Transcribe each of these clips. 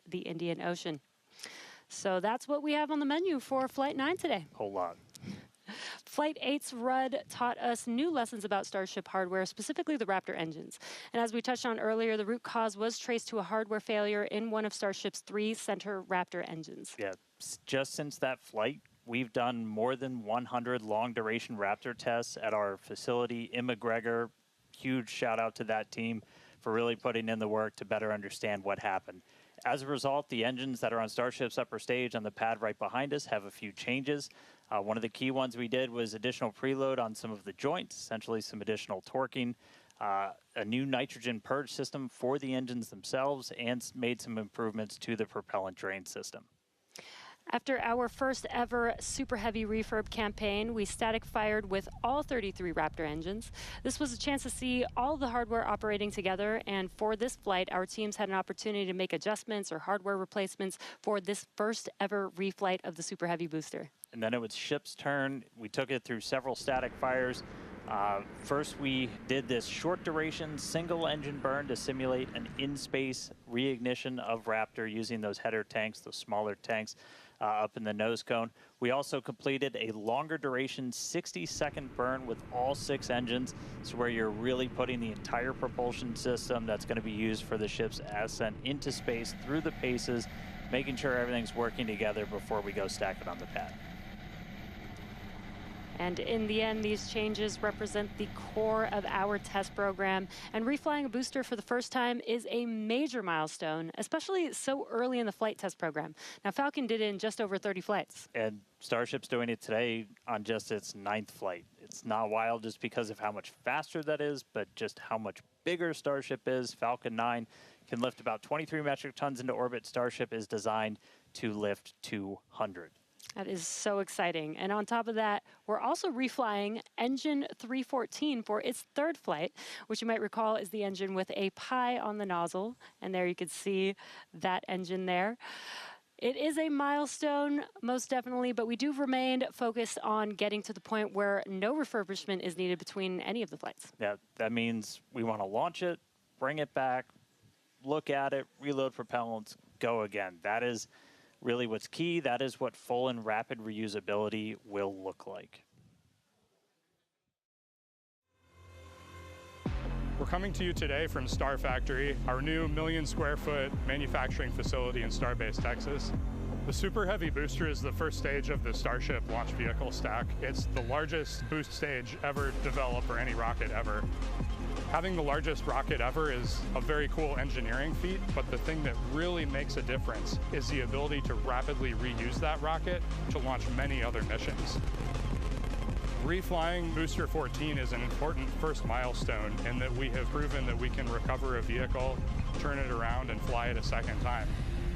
the Indian Ocean. So that's what we have on the menu for Flight 9 today. Whole lot. Flight 8's RUD taught us new lessons about Starship hardware, specifically the Raptor engines. And as we touched on earlier, the root cause was traced to a hardware failure in one of Starship's 3 center Raptor engines. Yeah, just since that flight, we've done more than 100 long-duration Raptor tests at our facility in McGregor. Huge shout-out to that team for really putting in the work to better understand what happened. As a result, the engines that are on Starship's upper stage on the pad right behind us have a few changes. One of the key ones we did was additional preload on some of the joints, essentially some additional torquing, a new nitrogen purge system for the engines themselves, and made some improvements to the propellant drain system. After our first ever super heavy refurb campaign, we static fired with all 33 Raptor engines. This was a chance to see all the hardware operating together, and for this flight, our teams had an opportunity to make adjustments or hardware replacements for this first ever reflight of the super heavy booster. And then it was ship's turn. We took it through several static fires. First, we did this short duration single engine burn to simulate an in-space reignition of Raptor using those header tanks, those smaller tanks up in the nose cone. We also completed a longer duration 60-second burn with all 6 engines. So where you're really putting the entire propulsion system that's going to be used for the ship's ascent into space through the paces, making sure everything's working together before we go stack it on the pad. And in the end, these changes represent the core of our test program. And reflying a booster for the first time is a major milestone, especially so early in the flight test program. Now, Falcon did it in just over 30 flights. And Starship's doing it today on just its 9th flight. It's not wild just because of how much faster that is, but just how much bigger Starship is. Falcon 9 can lift about 23 metric tons into orbit. Starship is designed to lift 200. That is so exciting. And on top of that, we're also reflying engine 314 for its 3rd flight, which you might recall is the engine with a pie on the nozzle. And there you can see that engine there. It is a milestone, most definitely, but we do remain focused on getting to the point where no refurbishment is needed between any of the flights. Yeah, that means we want to launch it, bring it back, look at it, reload propellants, go again. That is really what's key. That is what full and rapid reusability will look like. We're coming to you today from Star Factory, our new 1 million square foot manufacturing facility in Starbase, Texas. The Super Heavy booster is the first stage of the Starship launch vehicle stack. It's the largest boost stage ever developed for any rocket ever. Having the largest rocket ever is a very cool engineering feat, but the thing that really makes a difference is the ability to rapidly reuse that rocket to launch many other missions. Reflying Booster 14 is an important first milestone in that we have proven that we can recover a vehicle, turn it around, and fly it a second time.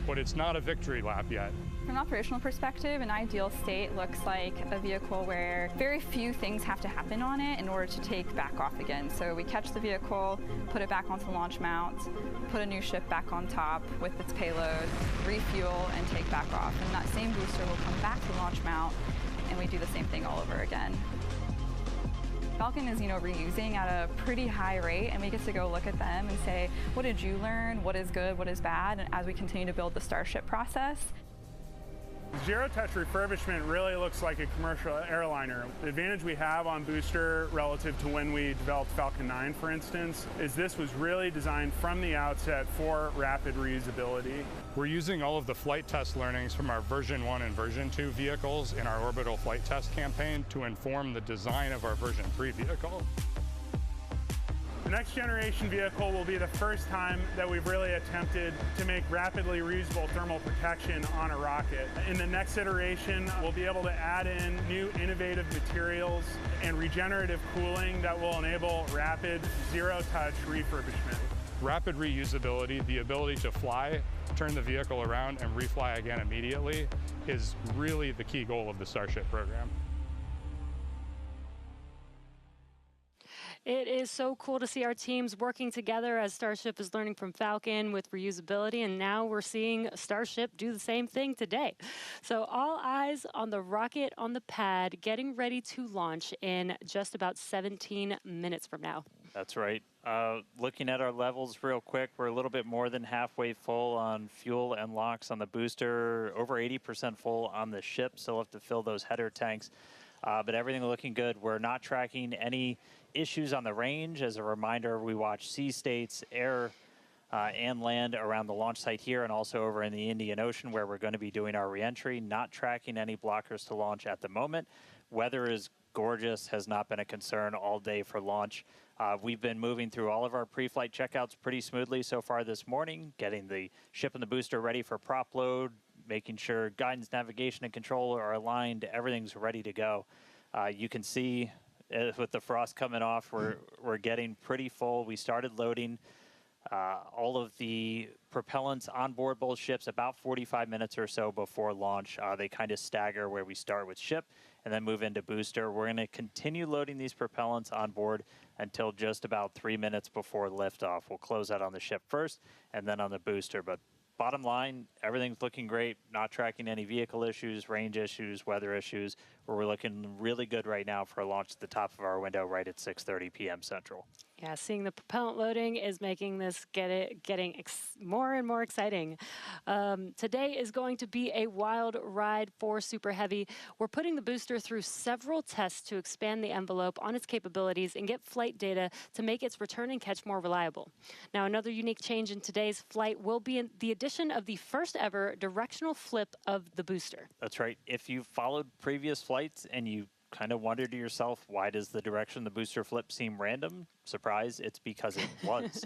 But it's not a victory lap yet. From an operational perspective, an ideal state looks like a vehicle where very few things have to happen on it in order to take back off again. So we catch the vehicle, put it back onto the launch mount, put a new ship back on top with its payload, refuel, and take back off. And that same booster will come back to the launch mount, and we do the same thing all over again. Falcon is, reusing at a pretty high rate, and we get to go look at them and say, what did you learn? What is good? What is bad? And as we continue to build the Starship process. Zero-touch refurbishment really looks like a commercial airliner. The advantage we have on Booster relative to when we developed Falcon 9, for instance, is this was really designed from the outset for rapid reusability. We're using all of the flight test learnings from our version 1 and version 2 vehicles in our orbital flight test campaign to inform the design of our version 3 vehicle. The next generation vehicle will be the first time that we've really attempted to make rapidly reusable thermal protection on a rocket. In the next iteration, we'll be able to add in new innovative materials and regenerative cooling that will enable rapid zero-touch refurbishment. Rapid reusability, the ability to fly, turn the vehicle around, and refly again immediately is really the key goal of the Starship program. It is so cool to see our teams working together as Starship is learning from Falcon with reusability, and now we're seeing Starship do the same thing today. So all eyes on the rocket on the pad, getting ready to launch in just about 17 minutes from now. That's right. Looking at our levels real quick, we're a little bit more than halfway full on fuel and LOX on the booster, over 80% full on the ship. Still have to fill those header tanks, but everything looking good. We're not tracking any issues on the range. As a reminder, we watch sea states, air, and land around the launch site here and also over in the Indian Ocean where we're going to be doing our reentry. Not tracking any blockers to launch at the moment. Weather is gorgeous, has not been a concern all day for launch. We've been moving through all of our pre-flight checkouts pretty smoothly so far this morning, getting the ship and the booster ready for prop load, making sure guidance, navigation, and control are aligned. Everything's ready to go. You can see with the frost coming off, we're getting pretty full. We started loading all of the propellants on board both ships about 45 minutes or so before launch. They kind of stagger where we start with ship and then move into booster. We're going to continue loading these propellants on board until just about 3 minutes before liftoff. We'll close out on the ship first and then on the booster. But bottom line, everything's looking great. Not tracking any vehicle issues, range issues, weather issues. We're looking really good right now for a launch at the top of our window right at 6:30 p.m. Central. Yeah, seeing the propellant loading is making this getting more and more exciting. Today is going to be a wild ride for Super Heavy. We're putting the booster through several tests to expand the envelope on its capabilities and get flight data to make its return and catch more reliable. Now, another unique change in today's flight will be the addition of the first ever directional flip of the booster. That's right. If you followed previous flights and you kind of wonder to yourself, why does the direction of the booster flip seem random? Surprise, it's because it was.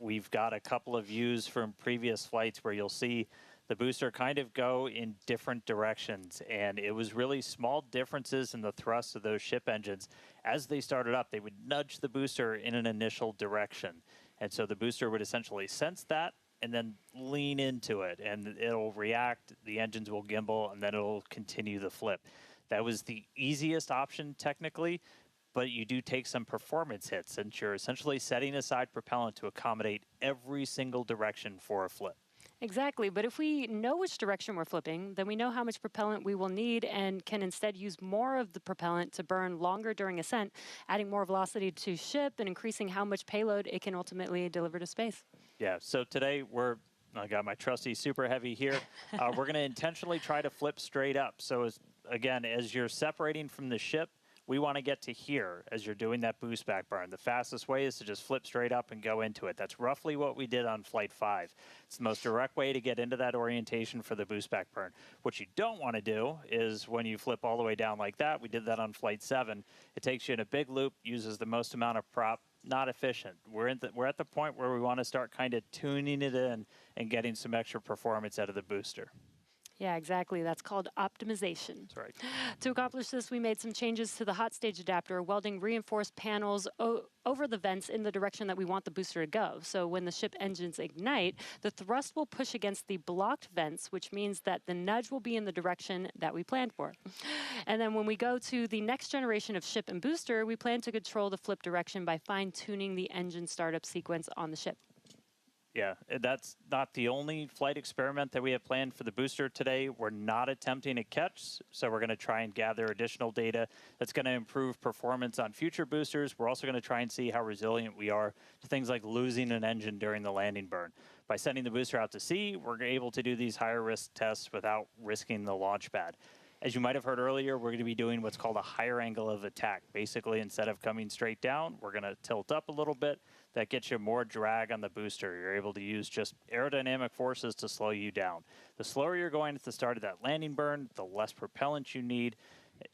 We've got a couple of views from previous flights where you'll see the booster kind of go in different directions, and it was really small differences in the thrust of those ship engines. As they started up, they would nudge the booster in an initial direction, and so the booster would essentially sense that and then lean into it, and it'll react, the engines will gimbal, and then it'll continue the flip. That was the easiest option technically, but you do take some performance hits since you're essentially setting aside propellant to accommodate every single direction for a flip. Exactly, but if we know which direction we're flipping, then we know how much propellant we will need and can instead use more of the propellant to burn longer during ascent, adding more velocity to ship and increasing how much payload it can ultimately deliver to space. Yeah, so today I got my trusty Super Heavy here. We're going to intentionally try to flip straight up. So again, as you're separating from the ship, we want to get to here as you're doing that boost back burn. The fastest way is to just flip straight up and go into it. That's roughly what we did on Flight 5. It's the most direct way to get into that orientation for the boost back burn. What you don't want to do is when you flip all the way down like that, we did that on Flight 7, it takes you in a big loop, uses the most amount of prop, not efficient. We're at the point where we want to start kind of tuning it in and getting some extra performance out of the booster. Yeah, exactly. That's called optimization. That's right. To accomplish this, we made some changes to the hot stage adapter, welding reinforced panels over the vents in the direction that we want the booster to go. So when the ship engines ignite, the thrust will push against the blocked vents, which means that the nudge will be in the direction that we planned for. And then when we go to the next generation of ship and booster, we plan to control the flip direction by fine-tuning the engine startup sequence on the ship. Yeah, that's not the only flight experiment that we have planned for the booster today. We're not attempting a catch, so we're going to try and gather additional data that's going to improve performance on future boosters. We're also going to try and see how resilient we are to things like losing an engine during the landing burn. By sending the booster out to sea, we're able to do these higher risk tests without risking the launch pad. As you might have heard earlier, we're going to be doing what's called a higher angle of attack. Basically, instead of coming straight down, we're going to tilt up a little bit. That gets you more drag on the booster. You're able to use just aerodynamic forces to slow you down. The slower you're going at the start of that landing burn, the less propellant you need,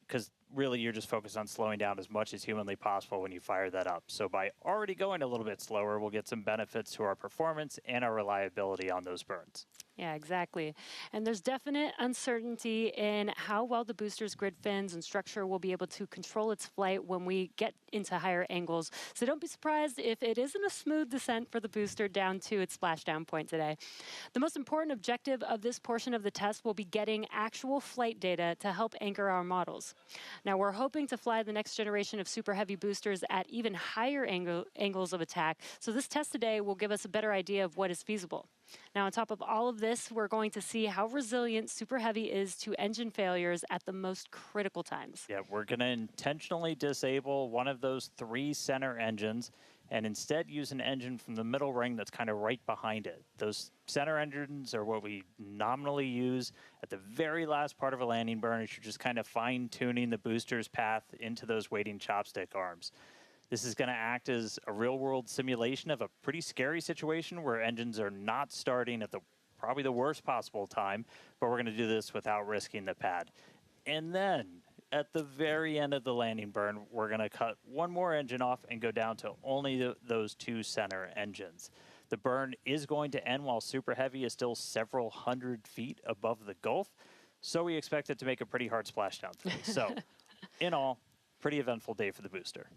because really you're just focused on slowing down as much as humanly possible when you fire that up. So by already going a little bit slower, we'll get some benefits to our performance and our reliability on those burns. Yeah, exactly. And there's definite uncertainty in how well the booster's grid fins and structure will be able to control its flight when we get into higher angles. So don't be surprised if it isn't a smooth descent for the booster down to its splashdown point today. The most important objective of this portion of the test will be getting actual flight data to help anchor our models. Now, we're hoping to fly the next generation of Super Heavy boosters at even higher angles of attack, so this test today will give us a better idea of what is feasible. Now, on top of all of this, we're going to see how resilient Super Heavy is to engine failures at the most critical times. Yeah, we're going to intentionally disable one of those 3 center engines and instead use an engine from the middle ring that's kind of right behind it. Those center engines are what we nominally use at the very last part of a landing burn. You're just kind of fine-tuning the booster's path into those waiting chopstick arms. This is going to act as a real-world simulation of a pretty scary situation where engines are not starting at probably the worst possible time, but we're going to do this without risking the pad. And then, at the very end of the landing burn, we're going to cut one more engine off and go down to only those 2 center engines. The burn is going to end while Super Heavy is still several hundred feet above the Gulf, so we expect it to make a pretty hard splashdown today. So, in all, pretty eventful day for the booster.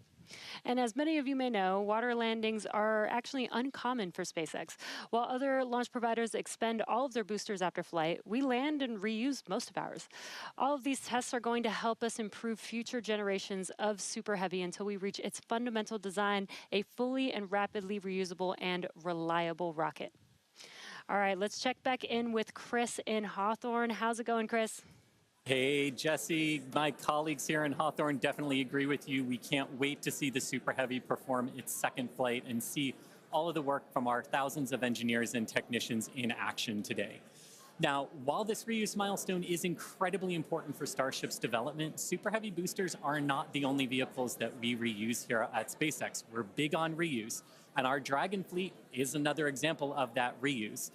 And as many of you may know, water landings are actually uncommon for SpaceX. While other launch providers expend all of their boosters after flight, we land and reuse most of ours. All of these tests are going to help us improve future generations of Super Heavy until we reach its fundamental design, a fully and rapidly reusable and reliable rocket. All right, let's check back in with Chris in Hawthorne. How's it going, Chris? Hey, Jesse, my colleagues here in Hawthorne definitely agree with you. We can't wait to see the Super Heavy perform its second flight and see all of the work from our thousands of engineers and technicians in action today. Now, while this reuse milestone is incredibly important for Starship's development, Super Heavy boosters are not the only vehicles that we reuse here at SpaceX. We're big on reuse, and our Dragon fleet is another example of that reuse.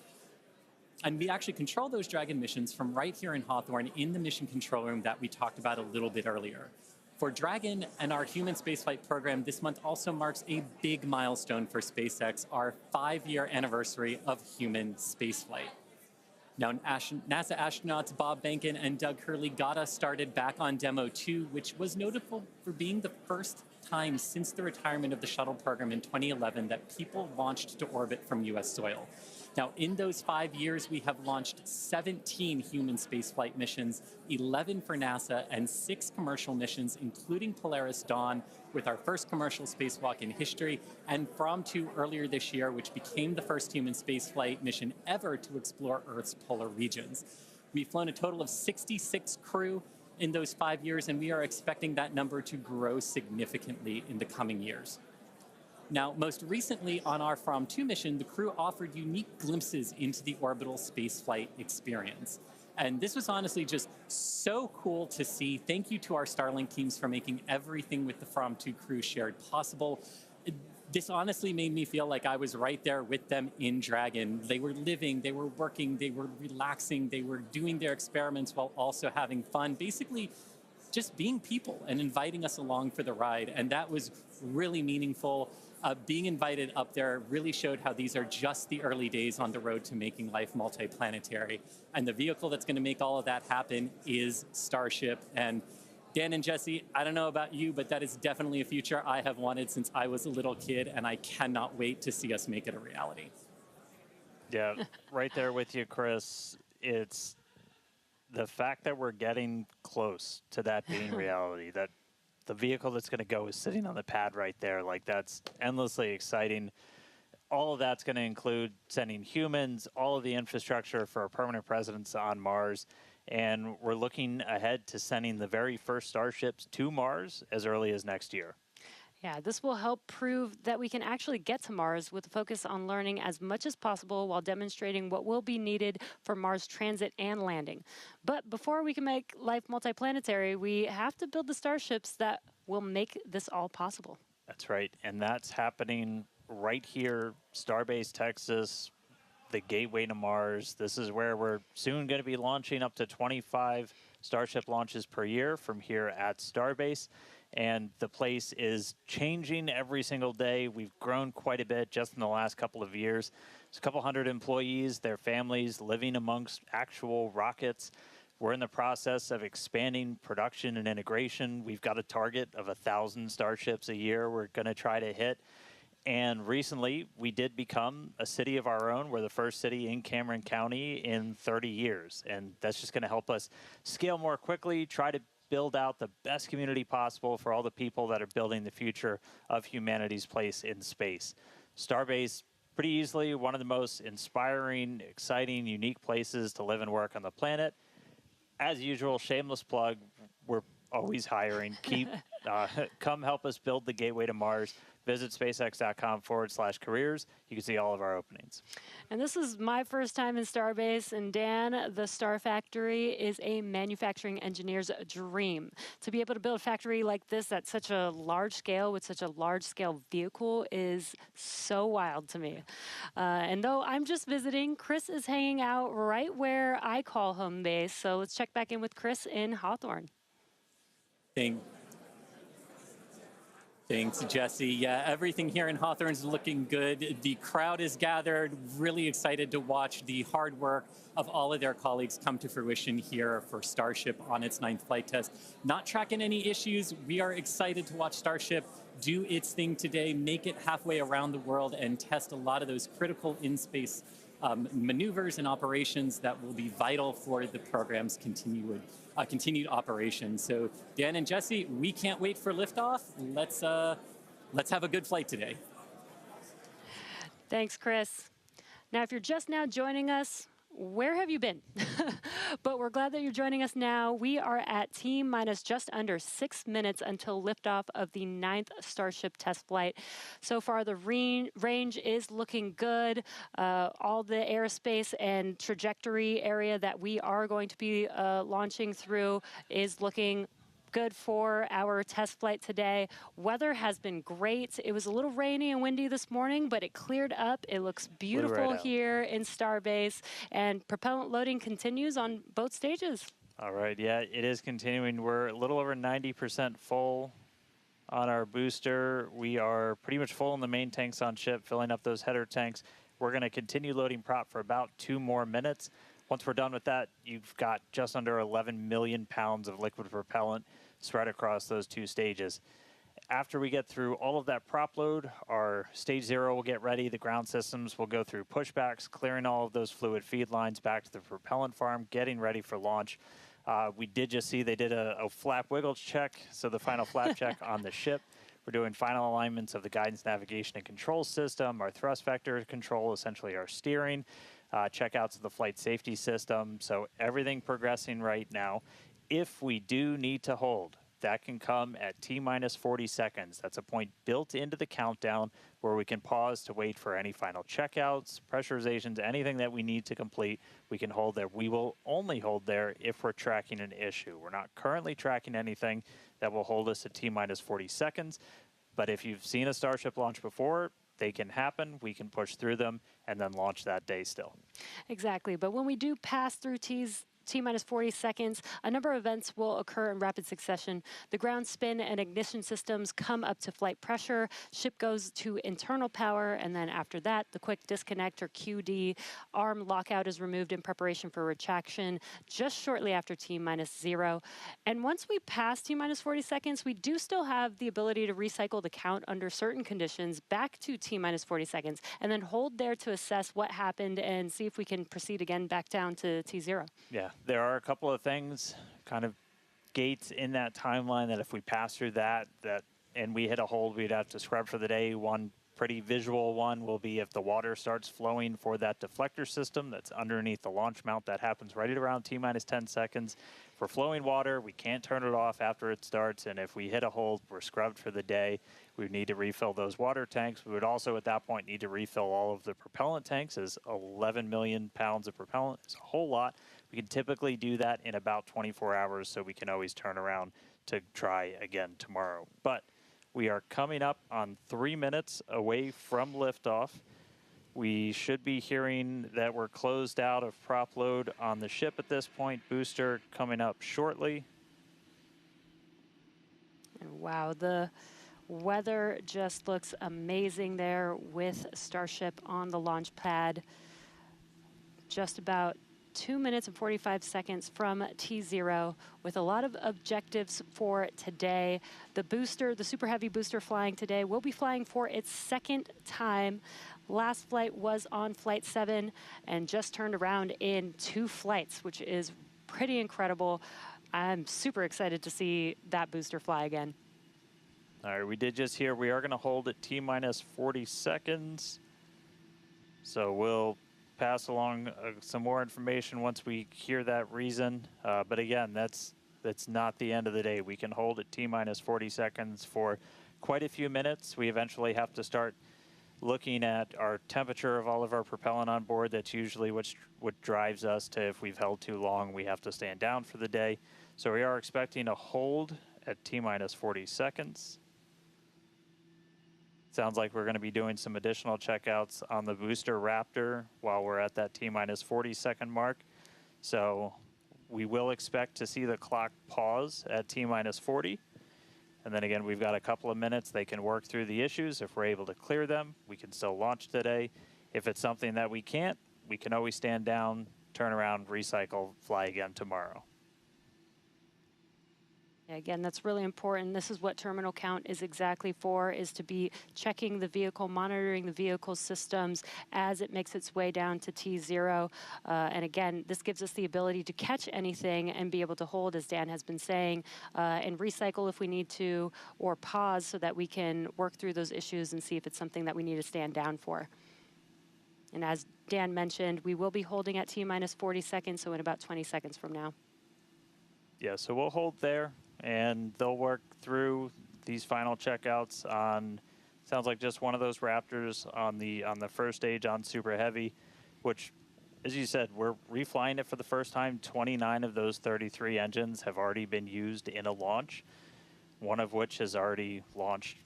And we actually control those Dragon missions from right here in Hawthorne in the mission control room that we talked about a little bit earlier. For Dragon and our human spaceflight program, this month also marks a big milestone for SpaceX, our 5-year anniversary of human spaceflight. Now, NASA astronauts Bob Behnken and Doug Hurley got us started back on Demo 2, which was notable for being the first time since the retirement of the shuttle program in 2011 that people launched to orbit from U.S. soil. Now, in those 5 years, we have launched 17 human spaceflight missions, 11 for NASA, and 6 commercial missions, including Polaris Dawn, with our first commercial spacewalk in history, and From 2 earlier this year, which became the first human spaceflight mission ever to explore Earth's polar regions. We've flown a total of 66 crew in those 5 years, and we are expecting that number to grow significantly in the coming years. Now, most recently on our From 2 mission, the crew offered unique glimpses into the orbital spaceflight experience. And this was honestly just so cool to see. Thank you to our Starlink teams for making everything with the From 2 crew shared possible. This honestly made me feel like I was right there with them in Dragon. They were living, they were working, they were relaxing, they were doing their experiments while also having fun. Basically, just being people and inviting us along for the ride. And that was really meaningful. Being invited up there really showed how these are just the early days on the road to making life multiplanetary. And the vehicle that's going to make all of that happen is Starship. And Dan and Jesse, I don't know about you, but that is definitely a future I have wanted since I was a little kid, and I cannot wait to see us make it a reality. Yeah, right there with you, Chris. It's the fact that we're getting close to that being reality, that the vehicle that's going to go is sitting on the pad right there. Like, that's endlessly exciting. All of that's going to include sending humans, all of the infrastructure for a permanent presence on Mars. And we're looking ahead to sending the very first Starships to Mars as early as next year. Yeah, this will help prove that we can actually get to Mars with a focus on learning as much as possible while demonstrating what will be needed for Mars transit and landing. But before we can make life multiplanetary, we have to build the starships that will make this all possible. That's right, and that's happening right here, Starbase, Texas, the gateway to Mars. This is where we're soon going to be launching up to 25 Starship launches per year from here at Starbase. And the place is changing every single day. We've grown quite a bit just in the last couple of years. There's a couple hundred employees, their families living amongst actual rockets. We're in the process of expanding production and integration. We've got a target of 1,000 Starships a year we're going to try to hit. And recently, we did become a city of our own. We're the first city in Cameron County in 30 years. And that's just going to help us scale more quickly, try to build out the best community possible for all the people that are building the future of humanity's place in space. Starbase, pretty easily one of the most inspiring, exciting, unique places to live and work on the planet. As usual, shameless plug, we're always hiring. Come help us build the gateway to Mars. Visit spacex.com/careers. You can see all of our openings. And this is my first time in Starbase, and Dan, the Star Factory is a manufacturing engineer's dream. To be able to build a factory like this at such a large scale with such a large scale vehicle is so wild to me. And though I'm just visiting, Chris is hanging out right where I call home base. So let's check back in with Chris in Hawthorne. Thanks, Jesse. Yeah, everything here in Hawthorne is looking good. The crowd is gathered, really excited to watch the hard work of all of their colleagues come to fruition here for Starship on its 9th flight test. Not tracking any issues. We are excited to watch Starship do its thing today, make it halfway around the world, and test a lot of those critical in-space maneuvers and operations that will be vital for the program's continued operation. So Dan and Jesse, we can't wait for liftoff. Let's have a good flight today. Thanks, Chris. Now, if you're just now joining us, where have you been? But we're glad that you're joining us now. We are at T-minus just under 6 minutes until liftoff of the 9th Starship test flight. So far, the range is looking good. All the airspace and trajectory area that we are going to be launching through is looking good for our test flight today. Weather has been great. It was a little rainy and windy this morning, but it cleared up. It looks beautiful here in Starbase, and propellant loading continues on both stages. All right, yeah, it is continuing. We're a little over 90% full on our booster. We are pretty much full in the main tanks on ship, filling up those header tanks. We're going to continue loading prop for about 2 more minutes. Once we're done with that, you've got just under 11 million pounds of liquid propellant spread across those 2 stages. After we get through all of that prop load, our stage 0 will get ready. The ground systems will go through pushbacks, clearing all of those fluid feed lines back to the propellant farm, getting ready for launch. We did just see they did a flap wiggle check, so the final flap check on the ship. We're doing final alignments of the guidance, navigation, and control system, our thrust vector control, essentially our steering, checkouts of the flight safety system. So everything progressing right now. If we do need to hold, that can come at T-minus 40 seconds. That's a point built into the countdown where we can pause to wait for any final checkouts, pressurizations, anything that we need to complete. We can hold there. We will only hold there if we're tracking an issue. We're not currently tracking anything that will hold us at T-minus 40 seconds. But if you've seen a Starship launch before, they can happen. We can push through them and then launch that day still. Exactly. But when we do pass through T-minus 40 seconds, a number of events will occur in rapid succession. The ground spin and ignition systems come up to flight pressure, ship goes to internal power, and then after that, the quick disconnect or QD arm lockout is removed in preparation for retraction just shortly after T-minus 0. And once we pass T-minus 40 seconds, we do still have the ability to recycle the count under certain conditions back to T-minus 40 seconds, and then hold there to assess what happened and see if we can proceed again back down to T0. Yeah. There are a couple of things, kind of gates in that timeline that if we pass through that and we hit a hold, we'd have to scrub for the day. One pretty visual one will be if the water starts flowing for that deflector system that's underneath the launch mount. That happens right at around T-minus 10 seconds. For flowing water, we can't turn it off after it starts, and if we hit a hold, we're scrubbed for the day. We would need to refill those water tanks. We would also at that point need to refill all of the propellant tanks, as 11 million pounds of propellant is a whole lot. We can typically do that in about 24 hours, so we can always turn around to try again tomorrow. But we are coming up on 3 minutes away from liftoff. We should be hearing that we're closed out of prop load on the ship at this point. Booster coming up shortly. And wow, the weather just looks amazing there with Starship on the launch pad. Just about 2 minutes and 45 seconds from T0 with a lot of objectives for today. The booster, the Super Heavy booster flying today, will be flying for its 2nd time. Last flight was on Flight 7 and just turned around in 2 flights, which is pretty incredible. I'm super excited to see that booster fly again. All right, we did just hear we are going to hold at T-minus 40 seconds. So we'll pass along some more information once we hear that reason. But again, that's not the end of the day. We can hold at T-minus 40 seconds for quite a few minutes. We eventually have to start looking at our temperature of all of our propellant on board. That's usually what drives us to, if we've held too long, we have to stand down for the day. So we are expecting a hold at T-minus 40 seconds. Sounds like we're going to be doing some additional checkouts on the booster Raptor while we're at that T-minus 40 second mark. So we will expect to see the clock pause at T-minus 40. And then again, we've got a couple of minutes. They can work through the issues. If we're able to clear them, we can still launch today. If it's something that we can't, we can always stand down, turn around, recycle, fly again tomorrow. Again, that's really important. This is what terminal count is exactly for, is to be checking the vehicle, monitoring the vehicle systems as it makes its way down to T0. And again, this gives us the ability to catch anything and be able to hold, as Dan has been saying, and recycle if we need to, or pause so that we can work through those issues and see if it's something that we need to stand down for. And as Dan mentioned, we will be holding at T-minus 40 seconds, so in about 20 seconds from now. Yeah, so we'll hold there, and they'll work through these final checkouts on, sounds like just one of those Raptors on the first stage on Super Heavy, which, as you said, we're reflying it for the first time. 29 of those 33 engines have already been used in a launch, one of which has already launched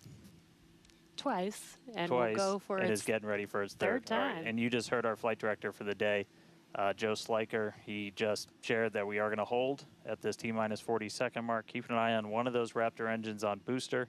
Twice, and twice, we'll go for and its is getting ready for its third time. Right. And you just heard our flight director for the day, Joe Sliker. He just shared that we are going to hold at this T-minus 40 second mark. Keep an eye on one of those Raptor engines on booster.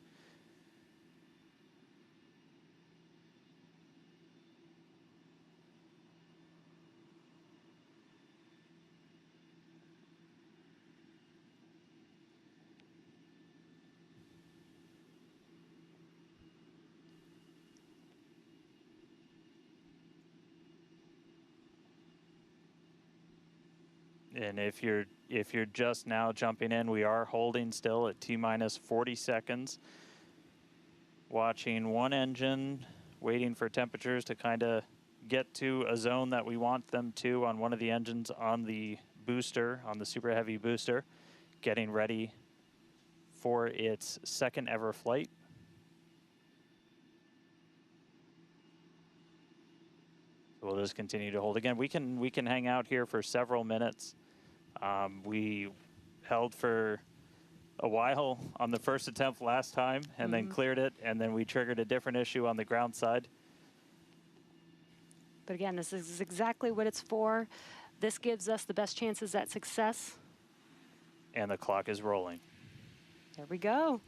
And if you're just now jumping in, we are holding still at T-minus 40 seconds. Watching one engine, waiting for temperatures to kind of get to a zone that we want them to on one of the engines on the booster, on the Super Heavy booster, getting ready for its second ever flight. So we'll just continue to hold. Again, we can hang out here for several minutes. We held for a while on the first attempt last time and then cleared it, and then we triggered a different issue on the ground side. But again, this is exactly what it's for. This gives us the best chances at success. And the clock is rolling. There we go.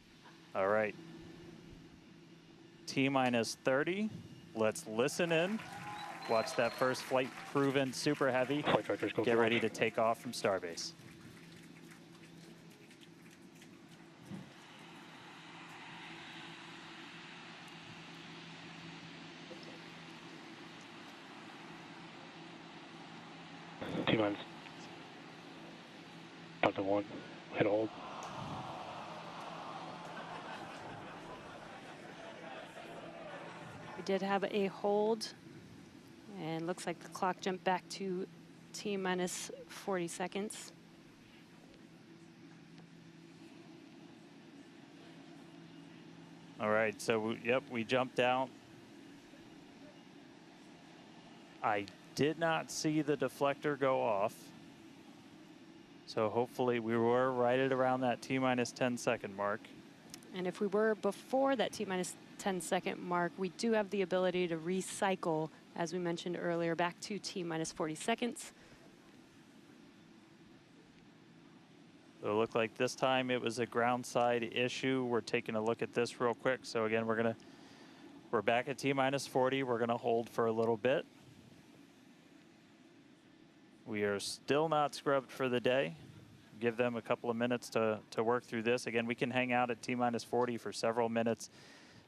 All right. T-minus 30. Let's listen in. Watch that first flight proven Super Heavy. Get ready to take off from Starbase. T-minus. Delta 1. Hit hold. We did have a hold. And looks like the clock jumped back to T-minus 40 seconds. All right, so yep, we jumped out. I did not see the deflector go off. So hopefully we were right at around that T-minus 10 second mark. And if we were before that T-minus 10 second mark, we do have the ability to recycle, as we mentioned earlier, back to T-minus 40 seconds. So it looked like this time it was a ground side issue. We're taking a look at this real quick. So again, we're back at T-minus 40. We're gonna hold for a little bit. We are still not scrubbed for the day. Give them a couple of minutes to work through this. Again, we can hang out at T-minus 40 for several minutes.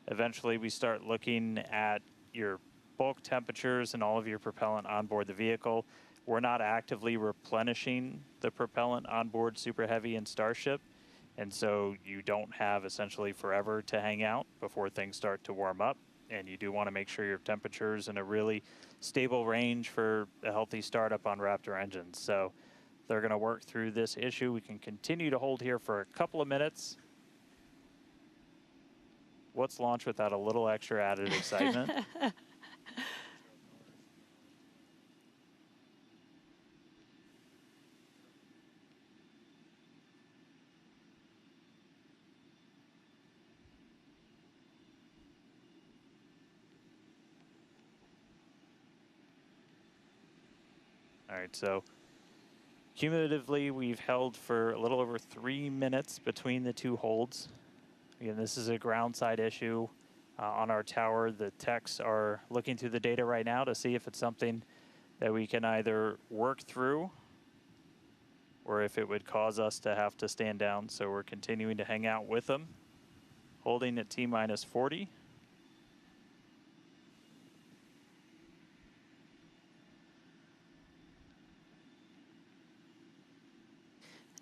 Eventually, we start looking at your bulk temperatures and all of your propellant on board the vehicle. we're not actively replenishing the propellant on board Super Heavy and Starship. And so you don't have essentially forever to hang out before things start to warm up. And you do want to make sure your temperature's in a really stable range for a healthy startup on Raptor engines. So they're going to work through this issue. We can continue to hold here for a couple of minutes. What's launch without a little extra added excitement? All right, so cumulatively, we've held for a little over 3 minutes between the two holds. Again, this is a ground side issue on our tower. The techs are looking through the data right now to see if it's something that we can either work through or if it would cause us to have to stand down. So we're continuing to hang out with them, holding at T-minus 40.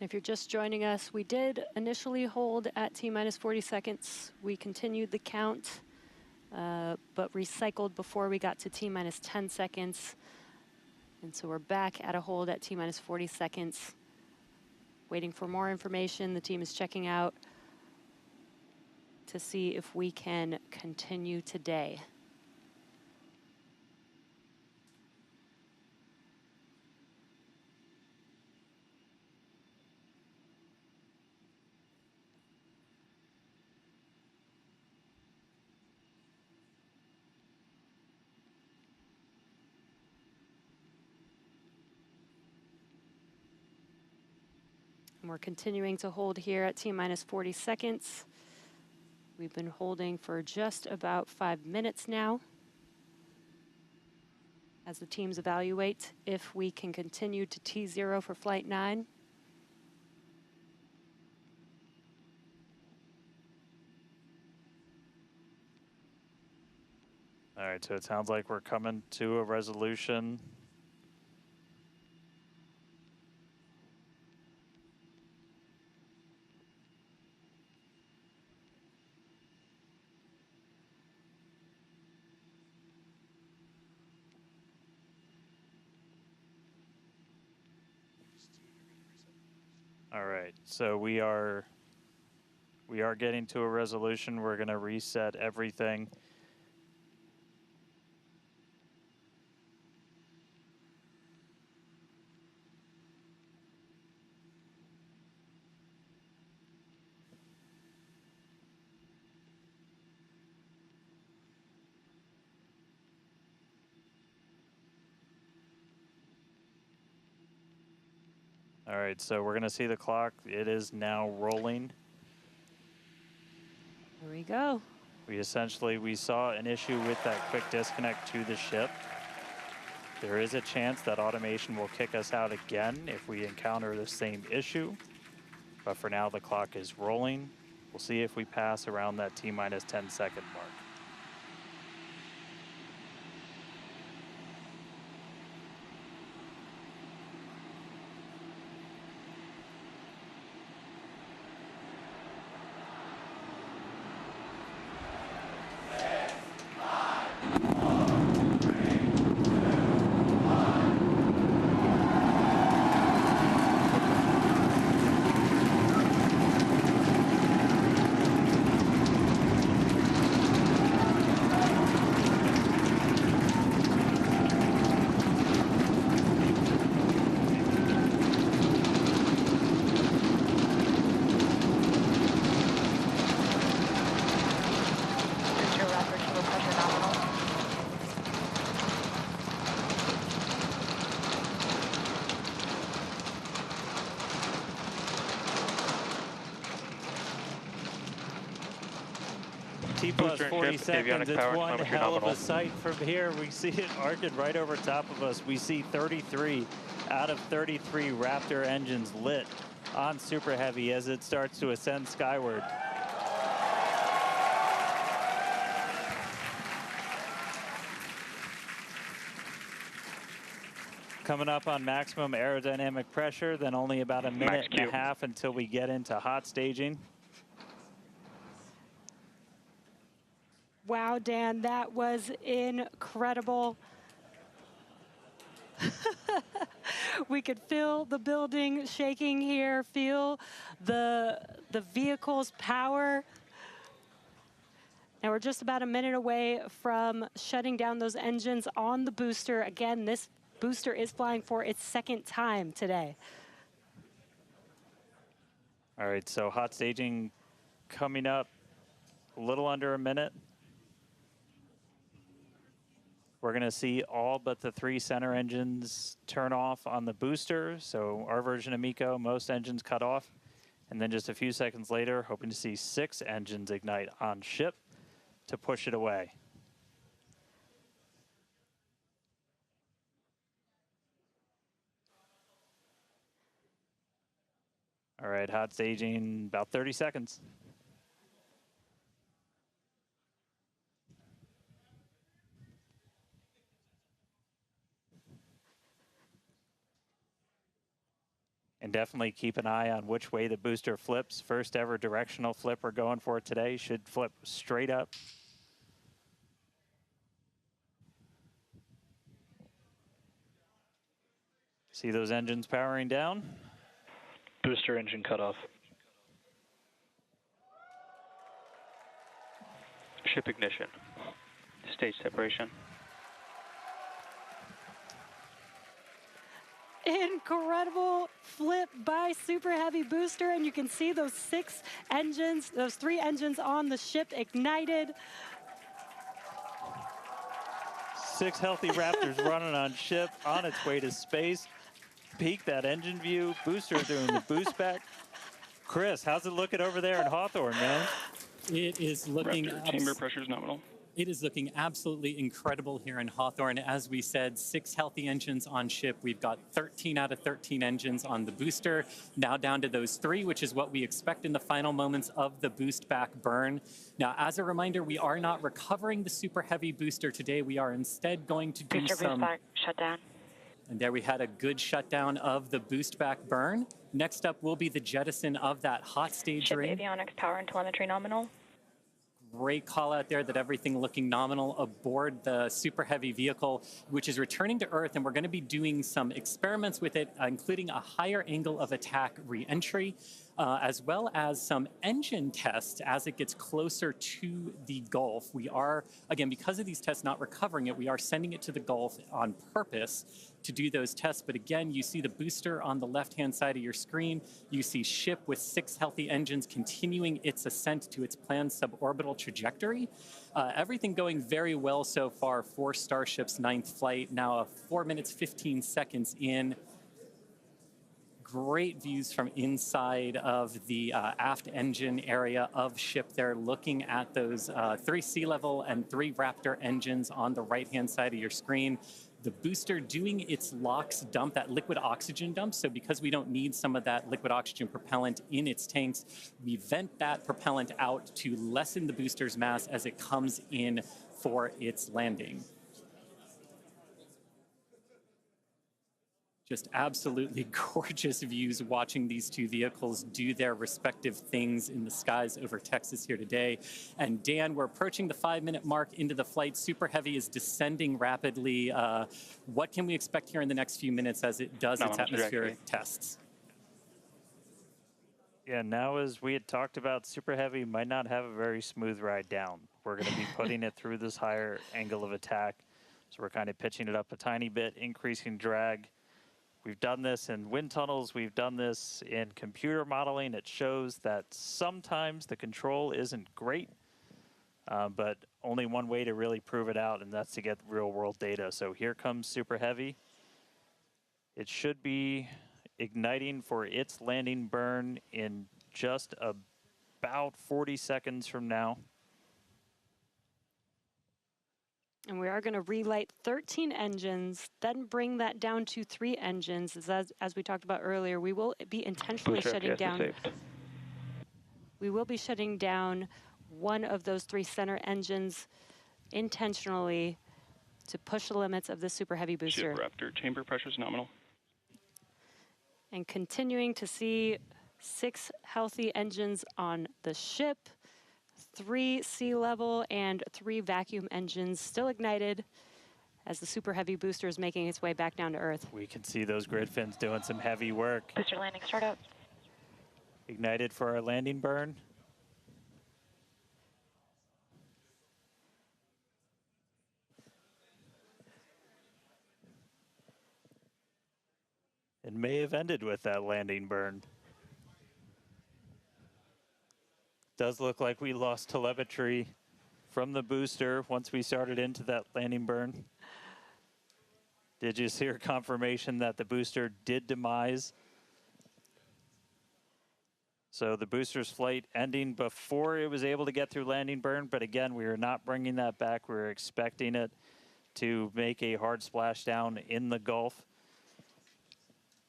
If you're just joining us, we did initially hold at T-minus 40 seconds. We continued the count, but recycled before we got to T-minus 10 seconds. And so we're back at a hold at T-minus 40 seconds, waiting for more information. The team is checking out to see if we can continue today. And we're continuing to hold here at T-minus 40 seconds. We've been holding for just about 5 minutes now as the teams evaluate if we can continue to T0 for Flight 9. All right, so it sounds like we're coming to a resolution. All right, so we are getting to a resolution. We're going to reset everything. All right, so we're going to see the clock. It is now rolling. Here we go. We saw an issue with that quick disconnect to the ship. There is a chance that automation will kick us out again if we encounter the same issue. But for now, the clock is rolling. We'll see if we pass around that T-minus 10-second mark. T-plus 40 seconds, it's one hell of a sight from here. We see it arcing right over top of us. We see 33 out of 33 Raptor engines lit on Super Heavy as it starts to ascend skyward. coming up on maximum aerodynamic pressure, then only about a minute and a half until we get into hot staging. Wow, Dan, that was incredible. We could feel the building shaking here, feel the vehicle's power. Now we're just about a minute away from shutting down those engines on the booster. Again, this booster is flying for its second time today. All right, so hot staging coming up a little under a minute. We're going to see all but the 3 center engines turn off on the booster. So our version of MECO, most engines cut off. And then just a few seconds later, hoping to see 6 engines ignite on ship to push it away. All right, hot staging, about 30 seconds. And definitely keep an eye on which way the booster flips. First ever directional flip we're going for today. Should flip straight up. See those engines powering down? Booster engine cutoff. Ship ignition. Stage separation. Incredible flip by Super Heavy booster, and you can see those 6 engines, those 3 engines on the ship ignited. 6 healthy Raptors running on ship, on its way to space. Peek that engine view. Booster doing the boost back. Chris, how's it looking over there in Hawthorne, man? It is looking... Raptor chamber pressure is nominal. It is looking absolutely incredible here in Hawthorne. As we said, 6 healthy engines on ship. We've got 13 out of 13 engines on the booster. Now down to those 3, which is what we expect in the final moments of the boost back burn. Now, as a reminder, we are not recovering the Super Heavy booster today. We are instead going to do some... shutdown. And there we had a good shutdown of the boost back burn. Next up will be the jettison of that hot stage Ship ring. avionics power and telemetry nominal. Great call out there that everything looking nominal aboard the Super Heavy vehicle, which is returning to Earth, and we're going to be doing some experiments with it, including a higher angle of attack re-entry, as well as some engine tests as it gets closer to the Gulf. We are, again, because of these tests not recovering it, we are sending it to the Gulf on purpose to do those tests. But again, you see the booster on the left-hand side of your screen. You see ship with 6 healthy engines continuing its ascent to its planned suborbital trajectory. Everything going very well so far for Starship's 9th flight. Now 4 minutes, 15 seconds in. Great views from inside of the aft engine area of ship there, looking at those 3 sea level and 3 Raptor engines on the right-hand side of your screen. The booster doing its LOX dump, that liquid oxygen dump. So because we don't need some of that liquid oxygen propellant in its tanks, we vent that propellant out to lessen the booster's mass as it comes in for its landing. Just absolutely gorgeous views watching these 2 vehicles do their respective things in the skies over Texas here today. And Dan, we're approaching the 5-minute mark into the flight. Super Heavy is descending rapidly. What can we expect here in the next few minutes as it does its atmospheric tests? Yeah, now as we had talked about, Super Heavy might not have a very smooth ride down. We're going to be putting it through this higher angle of attack. So we're kind of pitching it up a tiny bit, increasing drag. We've done this in wind tunnels. We've done this in computer modeling. It shows that sometimes the control isn't great, but only one way to really prove it out, and that's to get real world data. So here comes Super Heavy. It should be igniting for its landing burn in just about 40 seconds from now. And we are going to relight 13 engines, then bring that down to 3 engines. As we talked about earlier, we will be intentionally shutting down. We will be shutting down one of those 3 center engines intentionally to push the limits of this Super Heavy booster. Ship Raptor, chamber pressures nominal. And continuing to see 6 healthy engines on the ship, 3 sea level and 3 vacuum engines still ignited as the Super Heavy booster is making its way back down to Earth. We can see those grid fins doing some heavy work. Booster landing, start up. Ignited for our landing burn. It may have ended with that landing burn. Does look like we lost telemetry from the booster once we started into that landing burn. Did you hear confirmation that the booster did demise? So the booster's flight ending before it was able to get through landing burn, but again, we are not bringing that back. We were expecting it to make a hard splashdown in the Gulf.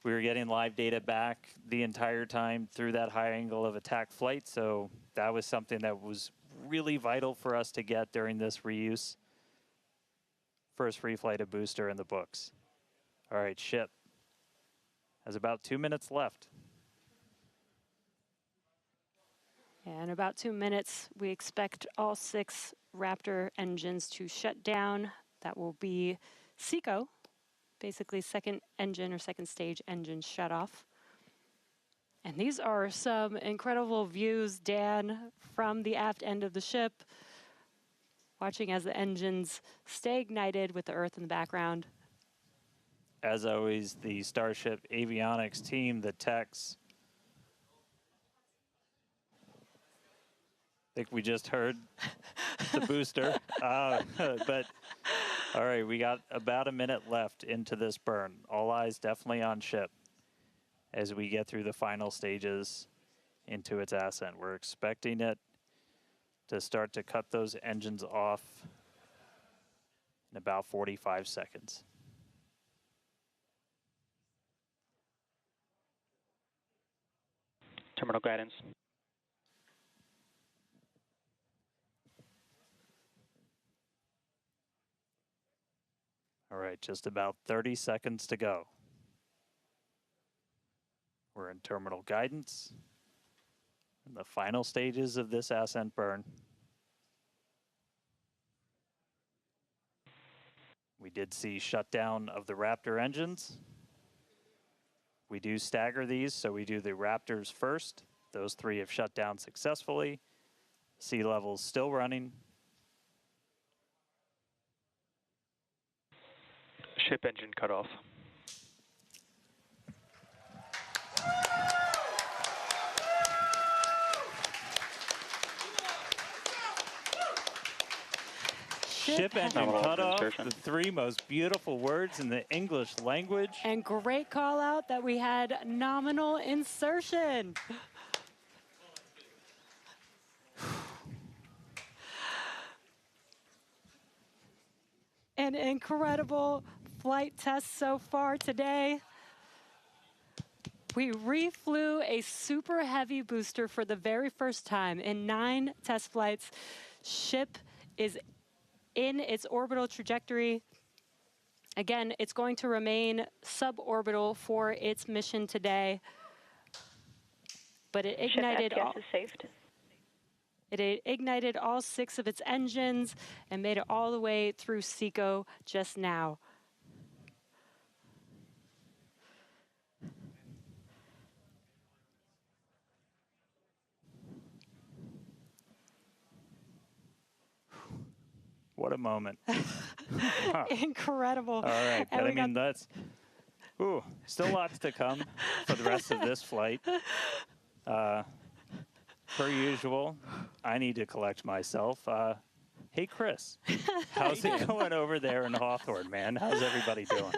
We were getting live data back the entire time through that high angle of attack flight, so that was something that was really vital for us to get during this reuse. First free flight of booster in the books. All right, ship has about 2 minutes left. In about 2 minutes, we expect all 6 Raptor engines to shut down. That will be SECO, basically second engine or second stage engine shut off. And these are some incredible views, Dan, from the aft end of the ship, watching as the engines stay ignited with the Earth in the background. As always, the Starship avionics team, the techs. I think we just heard the booster. But all right, we got about a minute left into this burn. All eyes definitely on ship as we get through the final stages into its ascent. We're expecting it to start to cut those engines off in about 45 seconds. Terminal guidance. All right, just about 30 seconds to go. We're in terminal guidance in the final stages of this ascent burn. We did see shutdown of the Raptor engines. We do stagger these, so we do the Raptors first. Those 3 have shut down successfully. Sea level's still running. Ship engine cut off. Ship engine cut off, the 3 most beautiful words in the English language. And great call out that we had nominal insertion. An incredible flight test so far today. We reflew a Super Heavy booster for the very first time in 9 test flights. Ship is in its orbital trajectory. Again, it's going to remain suborbital for its mission today. But it ignited all, it ignited all 6 of its engines and made it all the way through SECO just now. What a moment. Incredible. All right, but I mean, that's, still lots to come for the rest of this flight. Per usual, I need to collect myself. Hey, Chris, how's it going over there in Hawthorne, man? How's everybody doing?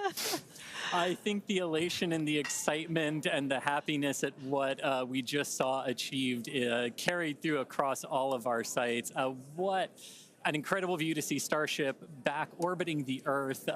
I think the elation and the excitement and the happiness at what we just saw achieved carried through across all of our sites. What An incredible view to see Starship back orbiting the Earth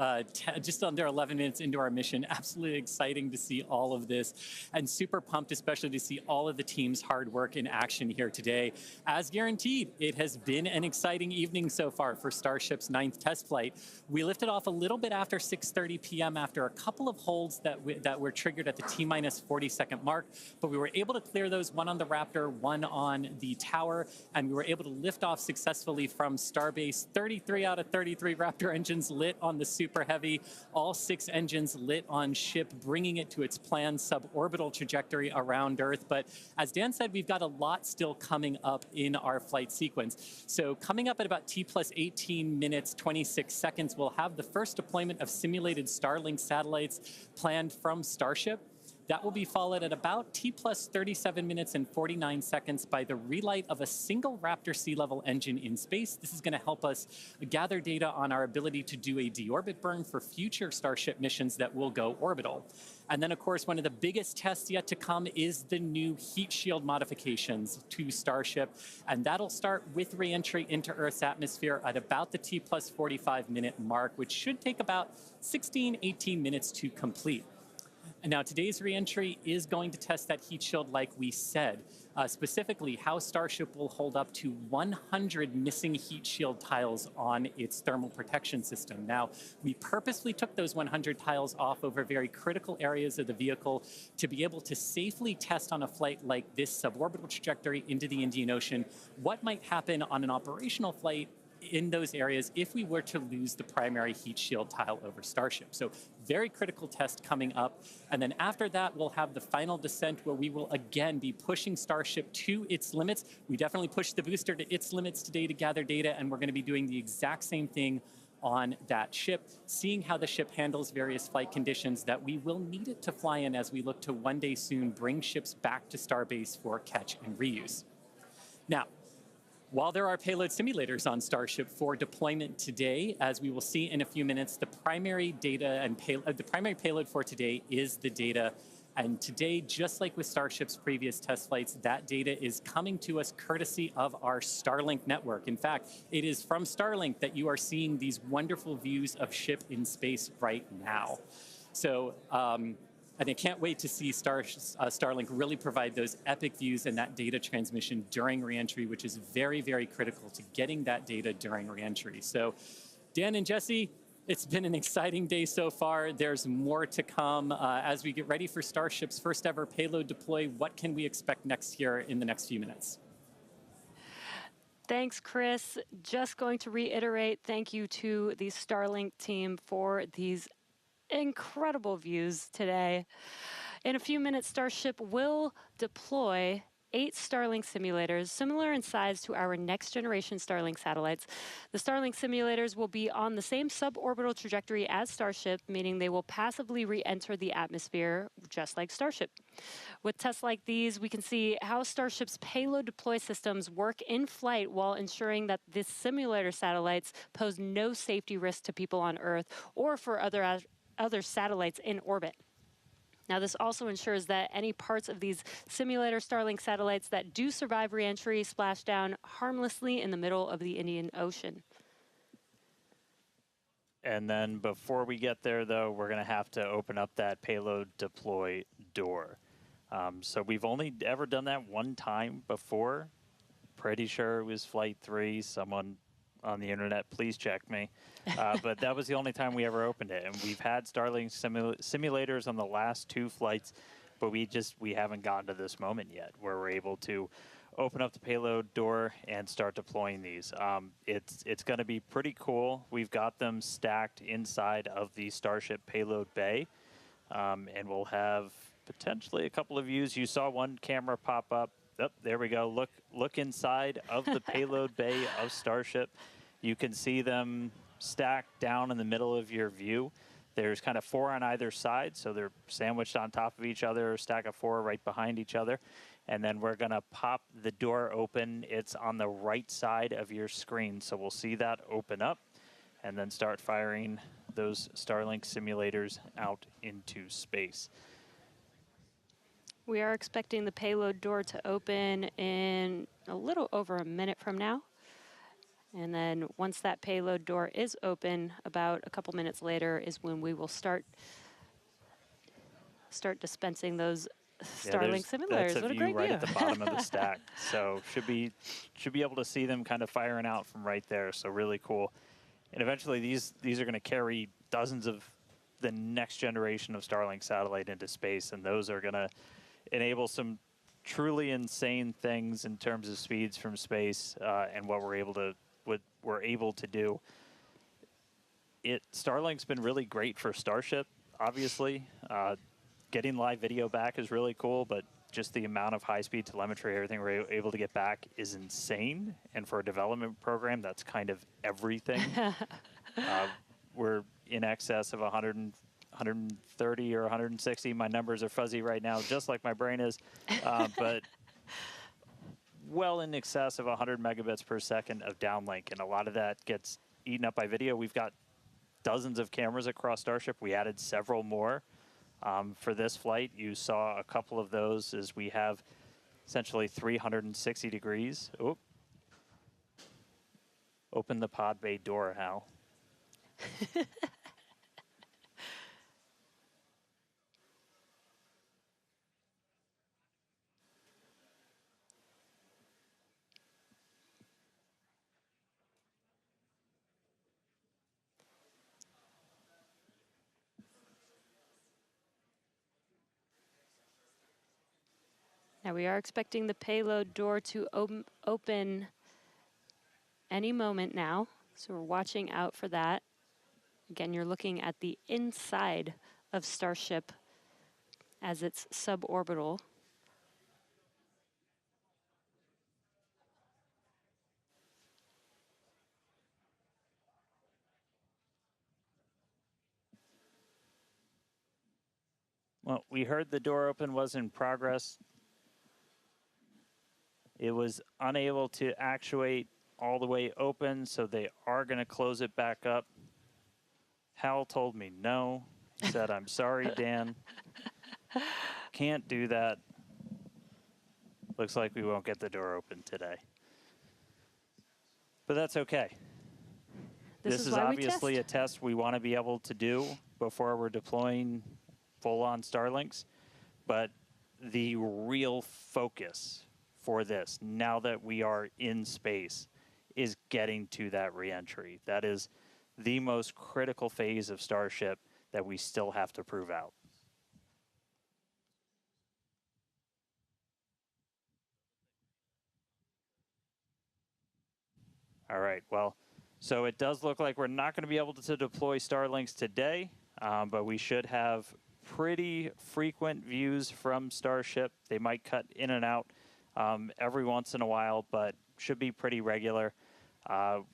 just under 11 minutes into our mission. Absolutely exciting to see all of this, and super pumped especially to see all of the team's hard work in action here today. As guaranteed, it has been an exciting evening so far for Starship's 9th test flight. We lifted off a little bit after 6:30 p.m. after a couple of holds that were triggered at the T-minus 40-second mark, but we were able to clear those, one on the Raptor, one on the tower, and we were able to lift off successfully from Starbase. 33 out of 33 Raptor engines lit on the Super Heavy, all 6 engines lit on ship, bringing it to its planned suborbital trajectory around Earth. But as Dan said, we've got a lot still coming up in our flight sequence. So coming up at about T plus 18 minutes, 26 seconds, we'll have the first deployment of simulated Starlink satellites planned from Starship. That will be followed at about T plus 37 minutes and 49 seconds by the relight of a single Raptor sea level engine in space. This is going to help us gather data on our ability to do a deorbit burn for future Starship missions that will go orbital. And then, of course, one of the biggest tests yet to come is the new heat shield modifications to Starship. And that'll start with re-entry into Earth's atmosphere at about the T plus 45-minute mark, which should take about 16, 18 minutes to complete. And now today's reentry is going to test that heat shield like we said, specifically how Starship will hold up to 100 missing heat shield tiles on its thermal protection system. Now, we purposely took those 100 tiles off over very critical areas of the vehicle to be able to safely test on a flight like this suborbital trajectory into the Indian Ocean what might happen on an operational flight in those areas if we were to lose the primary heat shield tile over Starship. So very critical test coming up. And then after that, we'll have the final descent where we will again be pushing Starship to its limits. We definitely pushed the booster to its limits today to gather data, and we're going to be doing the exact same thing on that ship, seeing how the ship handles various flight conditions that we will need it to fly in as we look to one day soon bring ships back to Starbase for catch and reuse. Now, while there are payload simulators on Starship for deployment today, as we will see in a few minutes, the primary data and the primary payload for today is the data. And today, just like with Starship's previous test flights, that data is coming to us courtesy of our Starlink network. In fact, it is from Starlink that you are seeing these wonderful views of ship in space right now. So, and I can't wait to see Starlink really provide those epic views and that data transmission during reentry, which is very, very critical to getting that data during reentry. So, Dan and Jesse, it's been an exciting day so far. There's more to come as we get ready for Starship's first ever payload deploy. What can we expect next year in the next few minutes? Thanks, Chris. Just going to reiterate, thank you to the Starlink team for these incredible views today. In a few minutes, Starship will deploy 8 Starlink simulators, similar in size to our next generation Starlink satellites. The Starlink simulators will be on the same suborbital trajectory as Starship, meaning they will passively re-enter the atmosphere, just like Starship. With tests like these, we can see how Starship's payload deploy systems work in flight while ensuring that the simulator satellites pose no safety risk to people on Earth or for other satellites in orbit. Now, this also ensures that any parts of these simulator Starlink satellites that do survive reentry splash down harmlessly in the middle of the Indian Ocean. And then before we get there, though, we're going to have to open up that payload deploy door. So we've only ever done that one time before. Pretty sure it was Flight 3. Someone on the internet, please check me. But that was the only time we ever opened it. And we've had Starlink simulators on the last 2 flights, but we haven't gotten to this moment yet where we're able to open up the payload door and start deploying these. It's going to be pretty cool. We've got them stacked inside of the Starship payload bay, and we'll have potentially a couple of views. You saw one camera pop up. Oh, there we go. Look inside of the payload bay of Starship. You can see them stacked down in the middle of your view. There's kind of 4 on either side, so they're sandwiched on top of each other, a stack of 4 right behind each other. And then we're going to pop the door open. It's on the right side of your screen, so we'll see that open up and then start firing those Starlink simulators out into space. We are expecting the payload door to open in a little over a minute from now. And then once that payload door is open, about a couple minutes later is when we will start dispensing those Starlink simulators. That's what a view great right view. at the bottom of the stack. So should be able to see them kind of firing out from right there. So really cool. And eventually these are going to carry dozens of the next generation of Starlink satellite into space, and those are going to enable some truly insane things in terms of speeds from space and what we're able to do. Starlink's been really great for Starship, obviously. Getting live video back is really cool, but just the amount of high-speed telemetry, everything we're able to get back is insane. And for a development program, that's kind of everything. We're in excess of 130 or 160. My numbers are fuzzy right now, just like my brain is. But well in excess of 100 megabits per second of downlink. And a lot of that gets eaten up by video. We've got dozens of cameras across Starship. We added several more. For this flight, you saw a couple of those as we have essentially 360 degrees. Oop. Open the pod bay door, Hal. Now we are expecting the payload door to open any moment now, so we're watching out for that. Again, you're looking at the inside of Starship as it's suborbital. Well, we heard the door open was in progress. It was unable to actuate all the way open, so they are going to close it back up. Hal told me no. He said, I'm sorry, Dan. Can't do that. Looks like we won't get the door open today. But that's okay. This is obviously a test we want to be able to do before we're deploying full-on Starlinks. But the real focus for this, now that we are in space, is getting to that reentry. That is the most critical phase of Starship that we still have to prove out. All right, well, so it does look like we're not going to be able to deploy Starlinks today, but we should have pretty frequent views from Starship. They might cut in and out every once in a while, but should be pretty regular.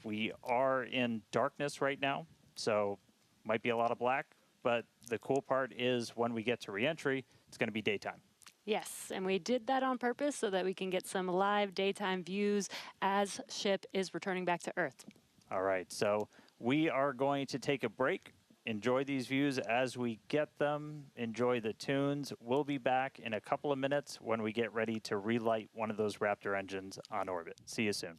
We are in darkness right now, so might be a lot of black, but the cool part is when we get to reentry, it's going to be daytime. Yes, and we did that on purpose so that we can get some live daytime views as ship is returning back to Earth. All right, so we are going to take a break. Enjoy these views as we get them. Enjoy the tunes. We'll be back in a couple of minutes when we get ready to relight one of those Raptor engines on orbit. See you soon.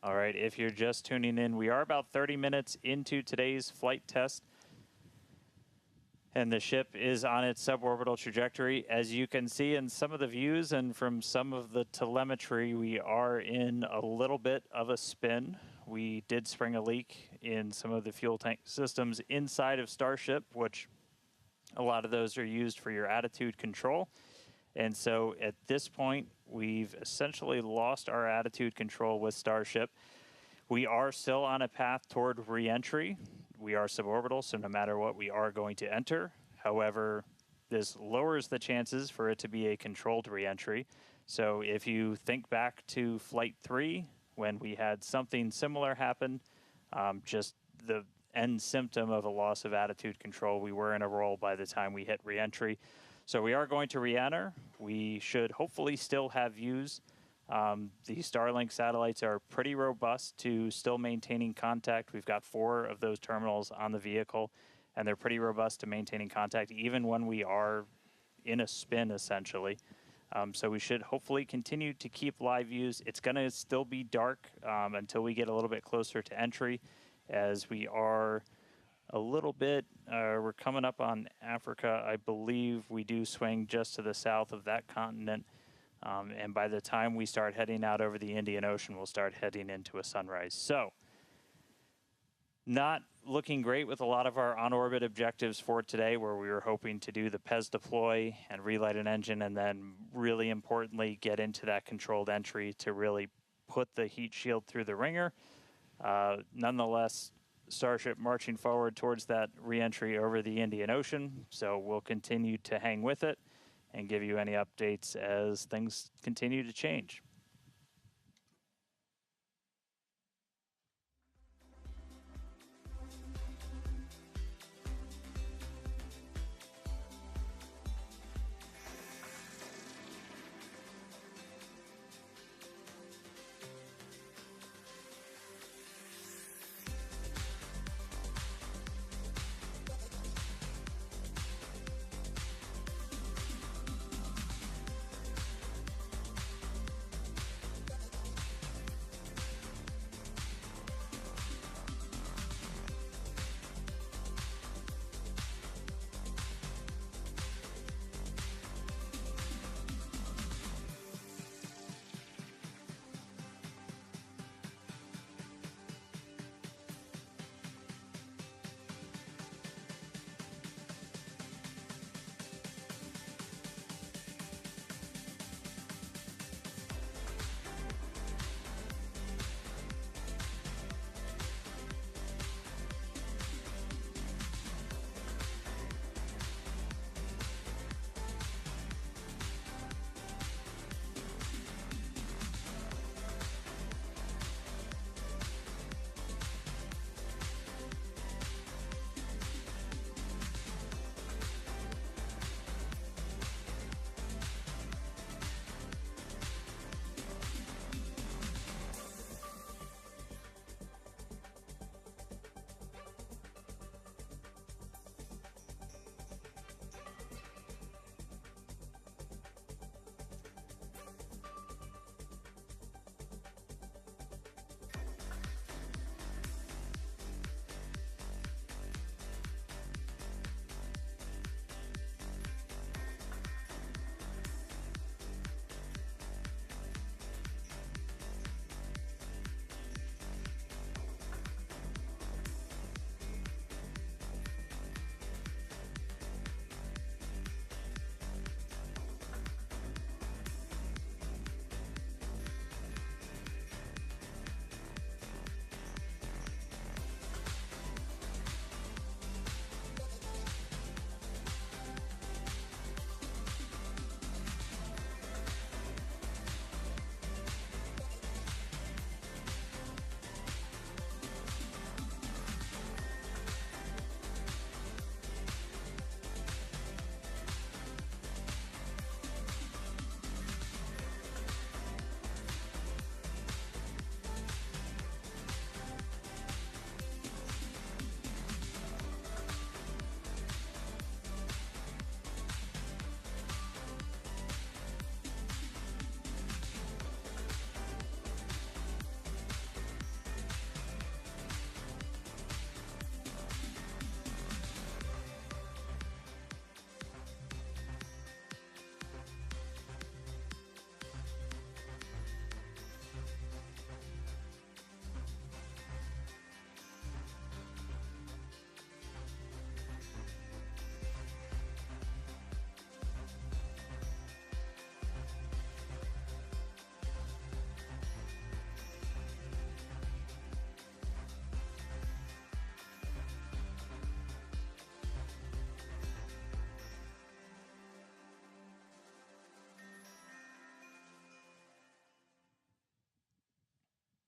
All right, if you're just tuning in, we are about 30 minutes into today's flight test, and the ship is on its suborbital trajectory. As you can see in some of the views and from some of the telemetry, we are in a little bit of a spin. We did spring a leak in some of the fuel tank systems inside of Starship, which a lot of those are used for your attitude control. And so at this point, we've essentially lost our attitude control with Starship. We are still on a path toward re-entry. We are suborbital, so no matter what, we are going to enter. However, this lowers the chances for it to be a controlled re-entry. So if you think back to Flight 3, when we had something similar happen, just the end symptom of a loss of attitude control, we were in a roll by the time we hit re-entry. So we are going to re-enter. We should hopefully still have views. The Starlink satellites are pretty robust to still maintaining contact. We've got 4 of those terminals on the vehicle, and they're pretty robust to maintaining contact even when we are in a spin, essentially. So we should hopefully continue to keep live views. It's going to still be dark until we get a little bit closer to entry, as we are a little bit, we're coming up on Africa. I believe we do swing just to the south of that continent. And by the time we start heading out over the Indian Ocean, we'll start heading into a sunrise. So, not looking great with a lot of our on-orbit objectives for today, where we were hoping to do the PES deploy and relight an engine, and then really importantly get into that controlled entry to really put the heat shield through the ringer. Nonetheless, Starship marching forward towards that re-entry over the Indian Ocean, so we'll continue to hang with it and give you any updates as things continue to change.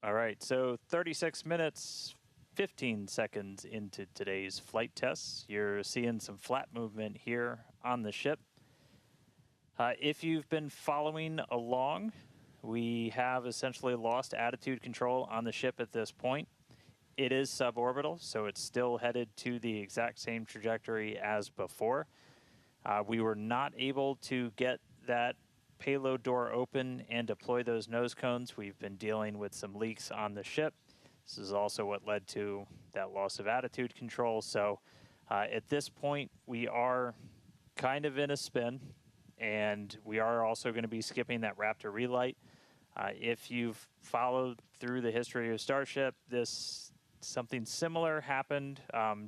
All right, so 36 minutes, 15 seconds into today's flight tests. You're seeing some flat movement here on the ship. If you've been following along, we have essentially lost attitude control on the ship at this point. It is suborbital, so it's still headed to the exact same trajectory as before. We were not able to get that payload door open and deploy those nose cones. We've been dealing with some leaks on the ship. This is also what led to that loss of attitude control. So at this point, we are kind of in a spin, and we are also going to be skipping that Raptor relight. If you've followed through the history of Starship, something similar happened,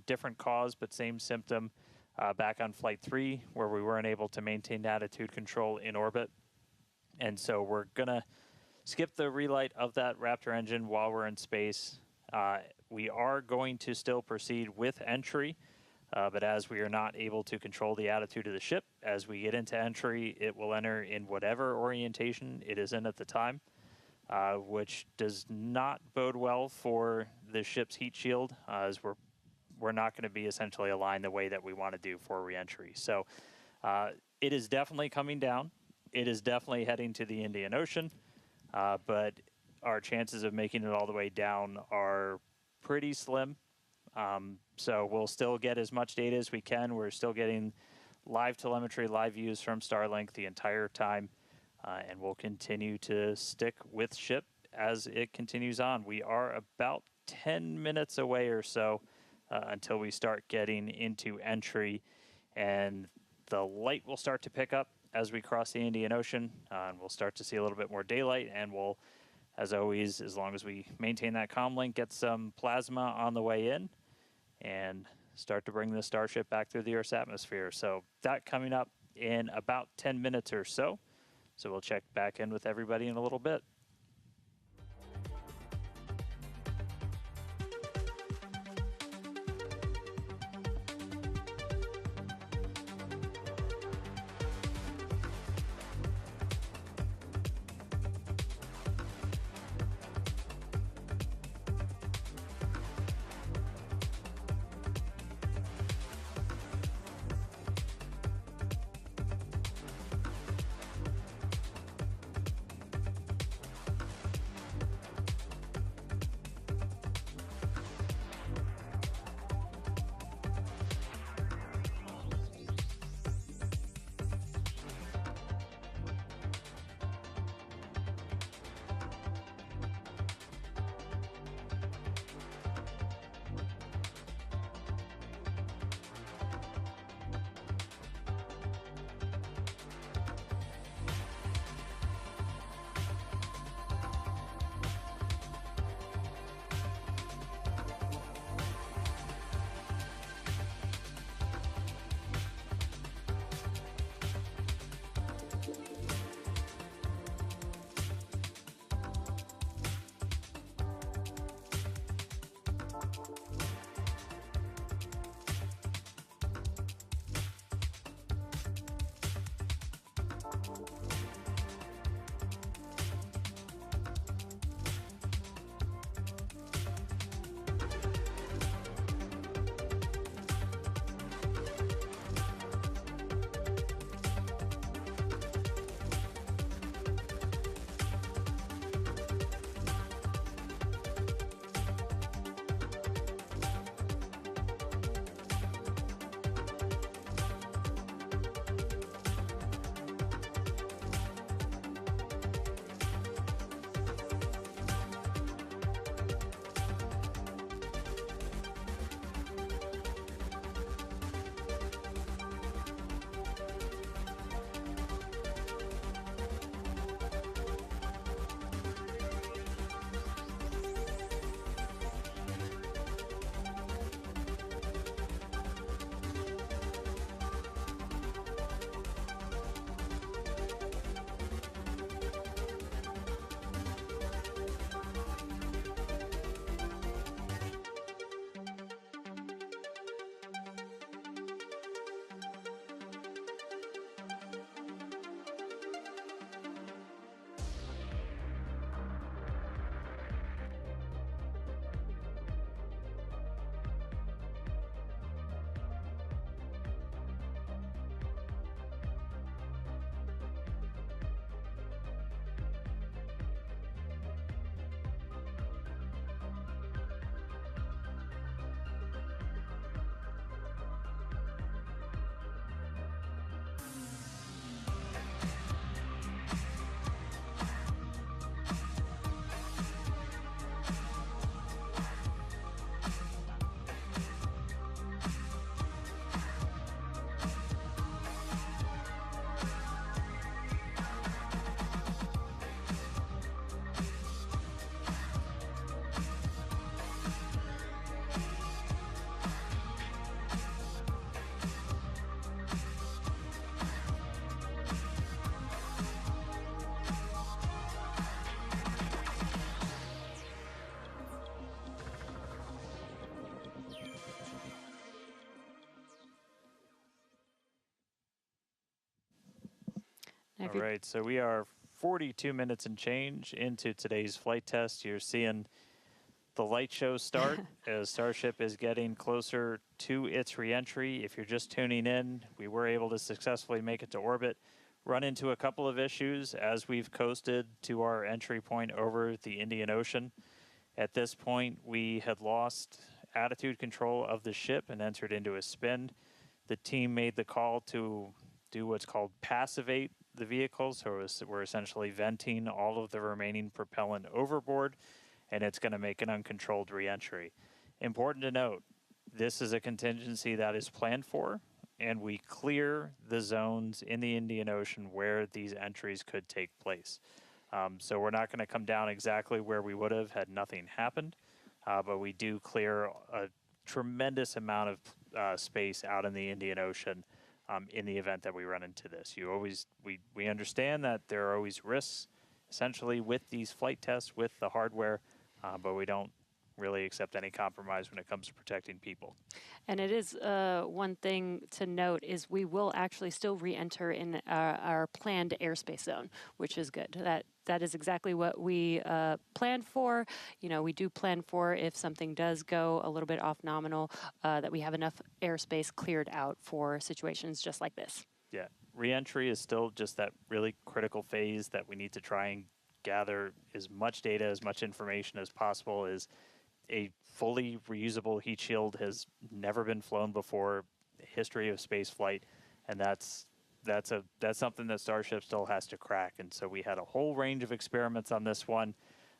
different cause, but same symptom back on Flight 3, where we weren't able to maintain attitude control in orbit. And so we're going to skip the relight of that Raptor engine while we're in space. We are going to still proceed with entry, but as we are not able to control the attitude of the ship, as we get into entry, it will enter in whatever orientation it is in at the time, which does not bode well for the ship's heat shield, as we're not going to be essentially aligned the way that we want to do for reentry. So it is definitely coming down. It is definitely heading to the Indian Ocean, but our chances of making it all the way down are pretty slim. So we'll still get as much data as we can. We're still getting live telemetry, live views from Starlink the entire time, and we'll continue to stick with ship as it continues on. We are about 10 minutes away or so until we start getting into entry, and the light will start to pick up as we cross the Indian Ocean, and we'll start to see a little bit more daylight, and we'll, as always, as long as we maintain that comm link, get some plasma on the way in and start to bring the Starship back through the Earth's atmosphere. So that coming up in about 10 minutes or so. So we'll check back in with everybody in a little bit. If All right, so we are 42 minutes and change into today's flight test. You're seeing the light show start as Starship is getting closer to its reentry. If you're just tuning in, we were able to successfully make it to orbit, run into a couple of issues as we've coasted to our entry point over the Indian Ocean. At this point, we had lost attitude control of the ship and entered into a spin. The team made the call to do what's called passivate the vehicle, so we're essentially venting all of the remaining propellant overboard, and it's going to make an uncontrolled reentry. Important to note, this is a contingency that is planned for, and we clear the zones in the Indian Ocean where these entries could take place. So we're not going to come down exactly where we would have had nothing happened, but we do clear a tremendous amount of space out in the Indian Ocean in the event that we run into this. We understand that there are always risks, essentially, with these flight tests, with the hardware, but we don't really accept any compromise when it comes to protecting people. And it is one thing to note is we will actually still re-enter in our planned airspace zone, which is good. That is exactly what we planned for. You know, we do plan for if something does go a little bit off nominal, that we have enough airspace cleared out for situations just like this. Yeah, re-entry is still just that really critical phase that we need to try and gather as much data, as much information as possible. Is a fully reusable heat shield has never been flown before, history of space flight, and that's something that Starship still has to crack. And so we had a whole range of experiments on this one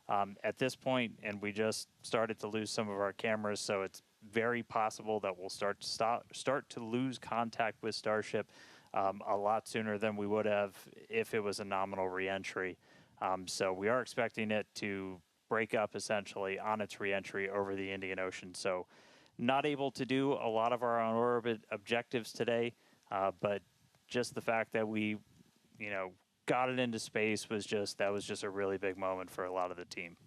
at this point, and we just started to lose some of our cameras, so it's very possible that we'll start to lose contact with Starship a lot sooner than we would have if it was a nominal reentry. So we are expecting it to break up essentially on its reentry over the Indian Ocean. So not able to do a lot of our on-orbit objectives today, but just the fact that we, got it into space was just a really big moment for a lot of the team.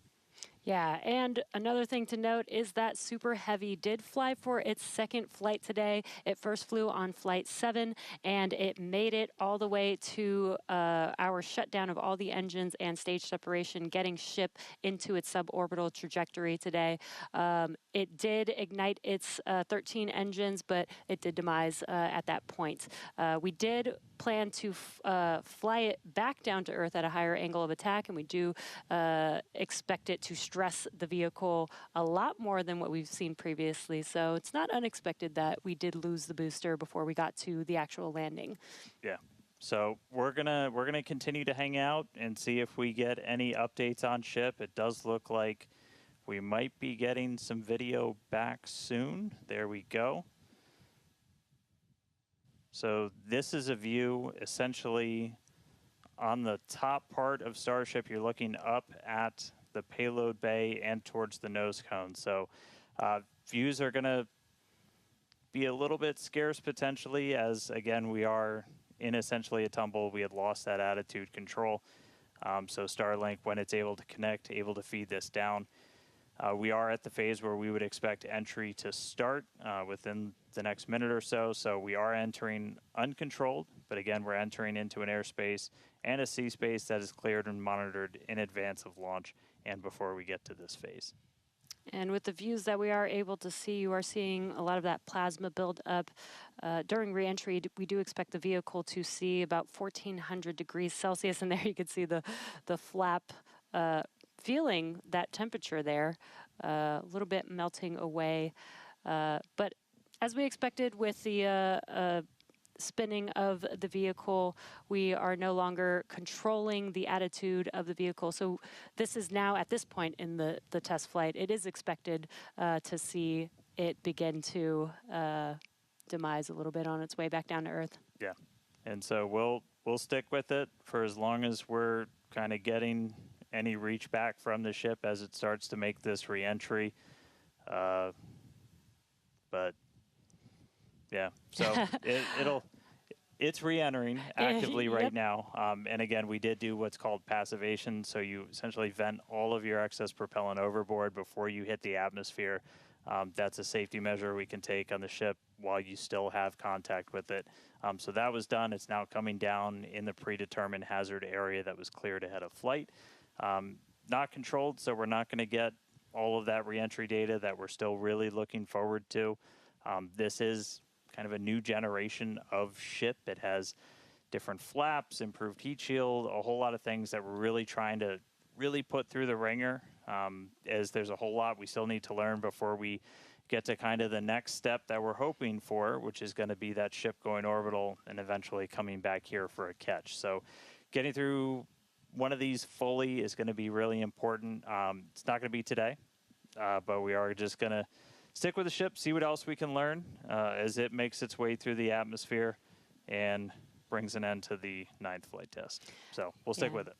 Yeah, and another thing to note is that Super Heavy did fly for its second flight today. It first flew on Flight 7, and it made it all the way to our shutdown of all the engines and stage separation, getting ship into its suborbital trajectory today. It did ignite its 13 engines, but it did demise at that point. We did plan to fly it back down to Earth at a higher angle of attack, and we do expect it to stress the vehicle a lot more than what we've seen previously. So it's not unexpected that we did lose the booster before we got to the actual landing. Yeah. So we're gonna continue to hang out and see if we get any updates on ship. It does look like we might be getting some video back soon. There we go. So this is a view essentially on the top part of Starship. You're looking up at the payload bay and towards the nose cone. So views are going to be a little bit scarce potentially, as again we are in essentially a tumble. We had lost that attitude control. So Starlink, when it's able to connect, able to feed this down. We are at the phase where we would expect entry to start within the next minute or so. So we are entering uncontrolled, but again, we're entering into an airspace and a sea space that is cleared and monitored in advance of launch and before we get to this phase. And with the views that we are able to see, you are seeing a lot of that plasma build up. During reentry, we do expect the vehicle to see about 1400 degrees Celsius, and there you can see the flap feeling that temperature there, a little bit melting away. But as we expected with the spinning of the vehicle, we are no longer controlling the attitude of the vehicle. So this is now, at this point in the test flight, it is expected to see it begin to demise a little bit on its way back down to Earth. Yeah, and so we'll stick with it for as long as we're kind of getting any reach back from the ship as it starts to make this reentry. But yeah, so it's re-entering actively right now. And again, we did do what's called passivation. So you essentially vent all of your excess propellant overboard before you hit the atmosphere. That's a safety measure we can take on the ship while you still have contact with it. So that was done. It's now coming down in the predetermined hazard area that was cleared ahead of flight. Not controlled, so we're not going to get all of that reentry data that we're still really looking forward to. This is kind of a new generation of ship. It has different flaps, improved heat shield, a whole lot of things that we're really trying to really put through the ringer, as there's a whole lot we still need to learn before we get to kind of the next step that we're hoping for, which is going to be that ship going orbital and eventually coming back here for a catch. So getting through one of these fully is going to be really important. It's not going to be today, but we are just going to stick with the ship, see what else we can learn as it makes its way through the atmosphere and brings an end to the 9th flight test. So we'll stick with it.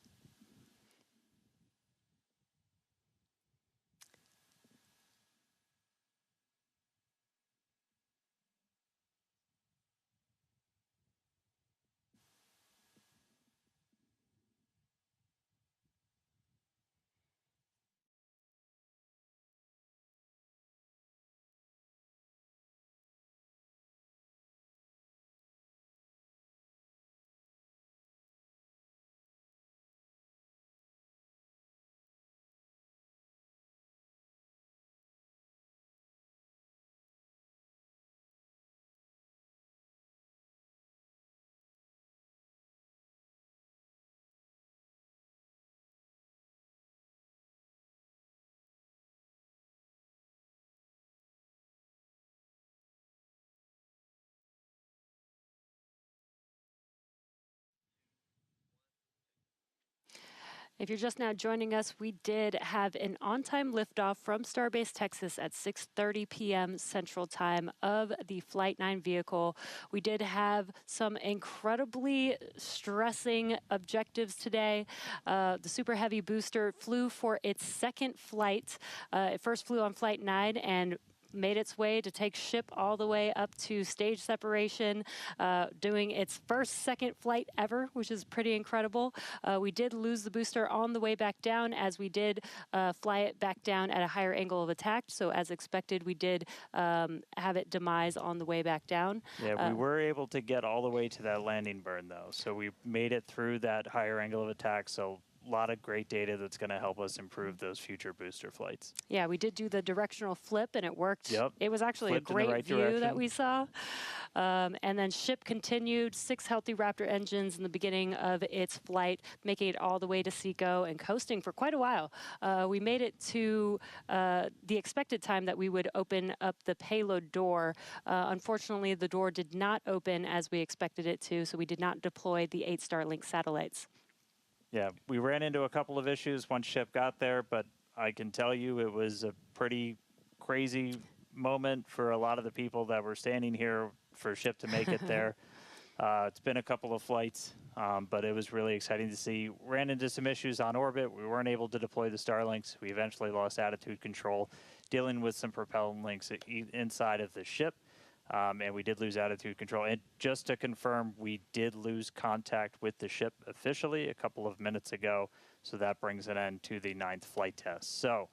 If you're just now joining us, we did have an on-time liftoff from Starbase, Texas at 6:30 p.m. Central Time of the Flight 9 vehicle. We did have some incredibly stressing objectives today. The Super Heavy booster flew for its second flight. It first flew on Flight 9 and made its way to take ship all the way up to stage separation, doing its second flight ever, which is pretty incredible. We did lose the booster on the way back down, as we did fly it back down at a higher angle of attack. So as expected, we did have it demise on the way back down. Yeah, we were able to get all the way to that landing burn, though. So we made it through that higher angle of attack. So a lot of great data that's going to help us improve those future booster flights. Yeah, we did do the directional flip, and it worked. Yep. It was actually Flipped a in the great right view direction. that we saw. And then ship continued 6 healthy Raptor engines in the beginning of its flight, making it all the way to SECO and coasting for quite a while. We made it to the expected time that we would open up the payload door. Unfortunately, the door did not open as we expected it to, so we did not deploy the 8 Starlink satellites. Yeah, we ran into a couple of issues once ship got there, but I can tell you it was a pretty crazy moment for a lot of the people that were standing here for ship to make it there. It's been a couple of flights, but it was really exciting to see. Ran into some issues on orbit. We weren't able to deploy the Starlinks. We eventually lost attitude control, dealing with some propellant links inside of the ship. And we did lose attitude control. And just to confirm, we did lose contact with the ship officially a couple of minutes ago. So that brings an end to the 9th flight test. So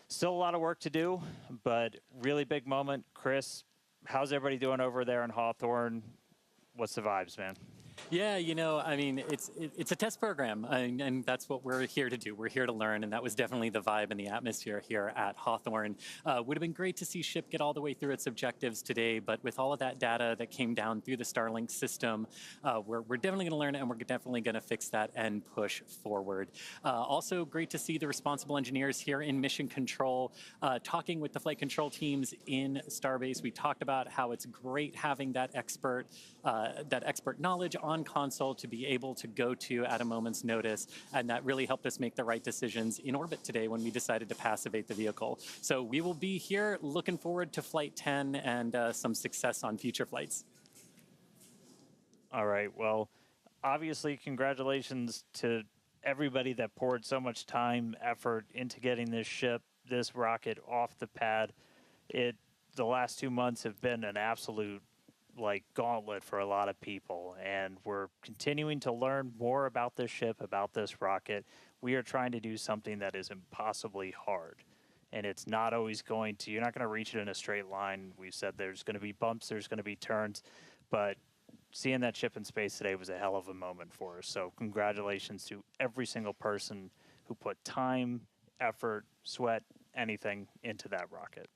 still a lot of work to do, but really big moment. Chris, how's everybody doing over there in Hawthorne? What's the vibes, man? Yeah, you know, I mean, it's a test program, and that's what we're here to do. We're here to learn, and that was definitely the vibe and the atmosphere here at Hawthorne. Would have been great to see ship get all the way through its objectives today, but with all of that data that came down through the Starlink system, we're definitely going to learn it, and we're definitely going to fix that and push forward. Also, great to see the responsible engineers here in mission control, talking with the flight control teams in Starbase. We talked about how it's great having that expert knowledge on console to be able to go to at a moment's notice, and that really helped us make the right decisions in orbit today when we decided to passivate the vehicle. So we will be here looking forward to Flight 10 and some success on future flights. All right, well, obviously congratulations to everybody that poured so much time, effort into getting this ship, this rocket off the pad. The last 2 months have been an absolute gauntlet for a lot of people, and we're continuing to learn more about this ship, about this rocket. We are trying to do something that is impossibly hard. and it's not always going to, you're not going to reach it in a straight line. We said there's going to be bumps, there's going to be turns, but seeing that ship in space today was a hell of a moment for us. So congratulations to every single person who put time, effort, sweat, anything into that rocket.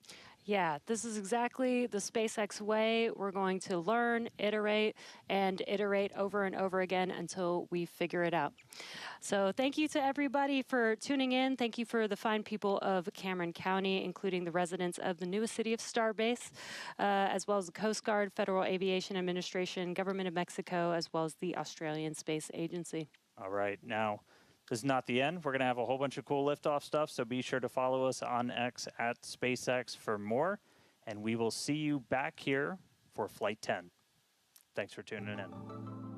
Yeah, this is exactly the SpaceX way. We're going to learn, iterate, and iterate over and over again until we figure it out. So thank you to everybody for tuning in. Thank you for the fine people of Cameron County, including the residents of the newest city of Starbase, as well as the Coast Guard, Federal Aviation Administration, Government of Mexico, as well as the Australian Space Agency. All right, now, this is not the end. We're going to have a whole bunch of cool liftoff stuff, so be sure to follow us on X at SpaceX for more, and we will see you back here for Flight 10. Thanks for tuning in.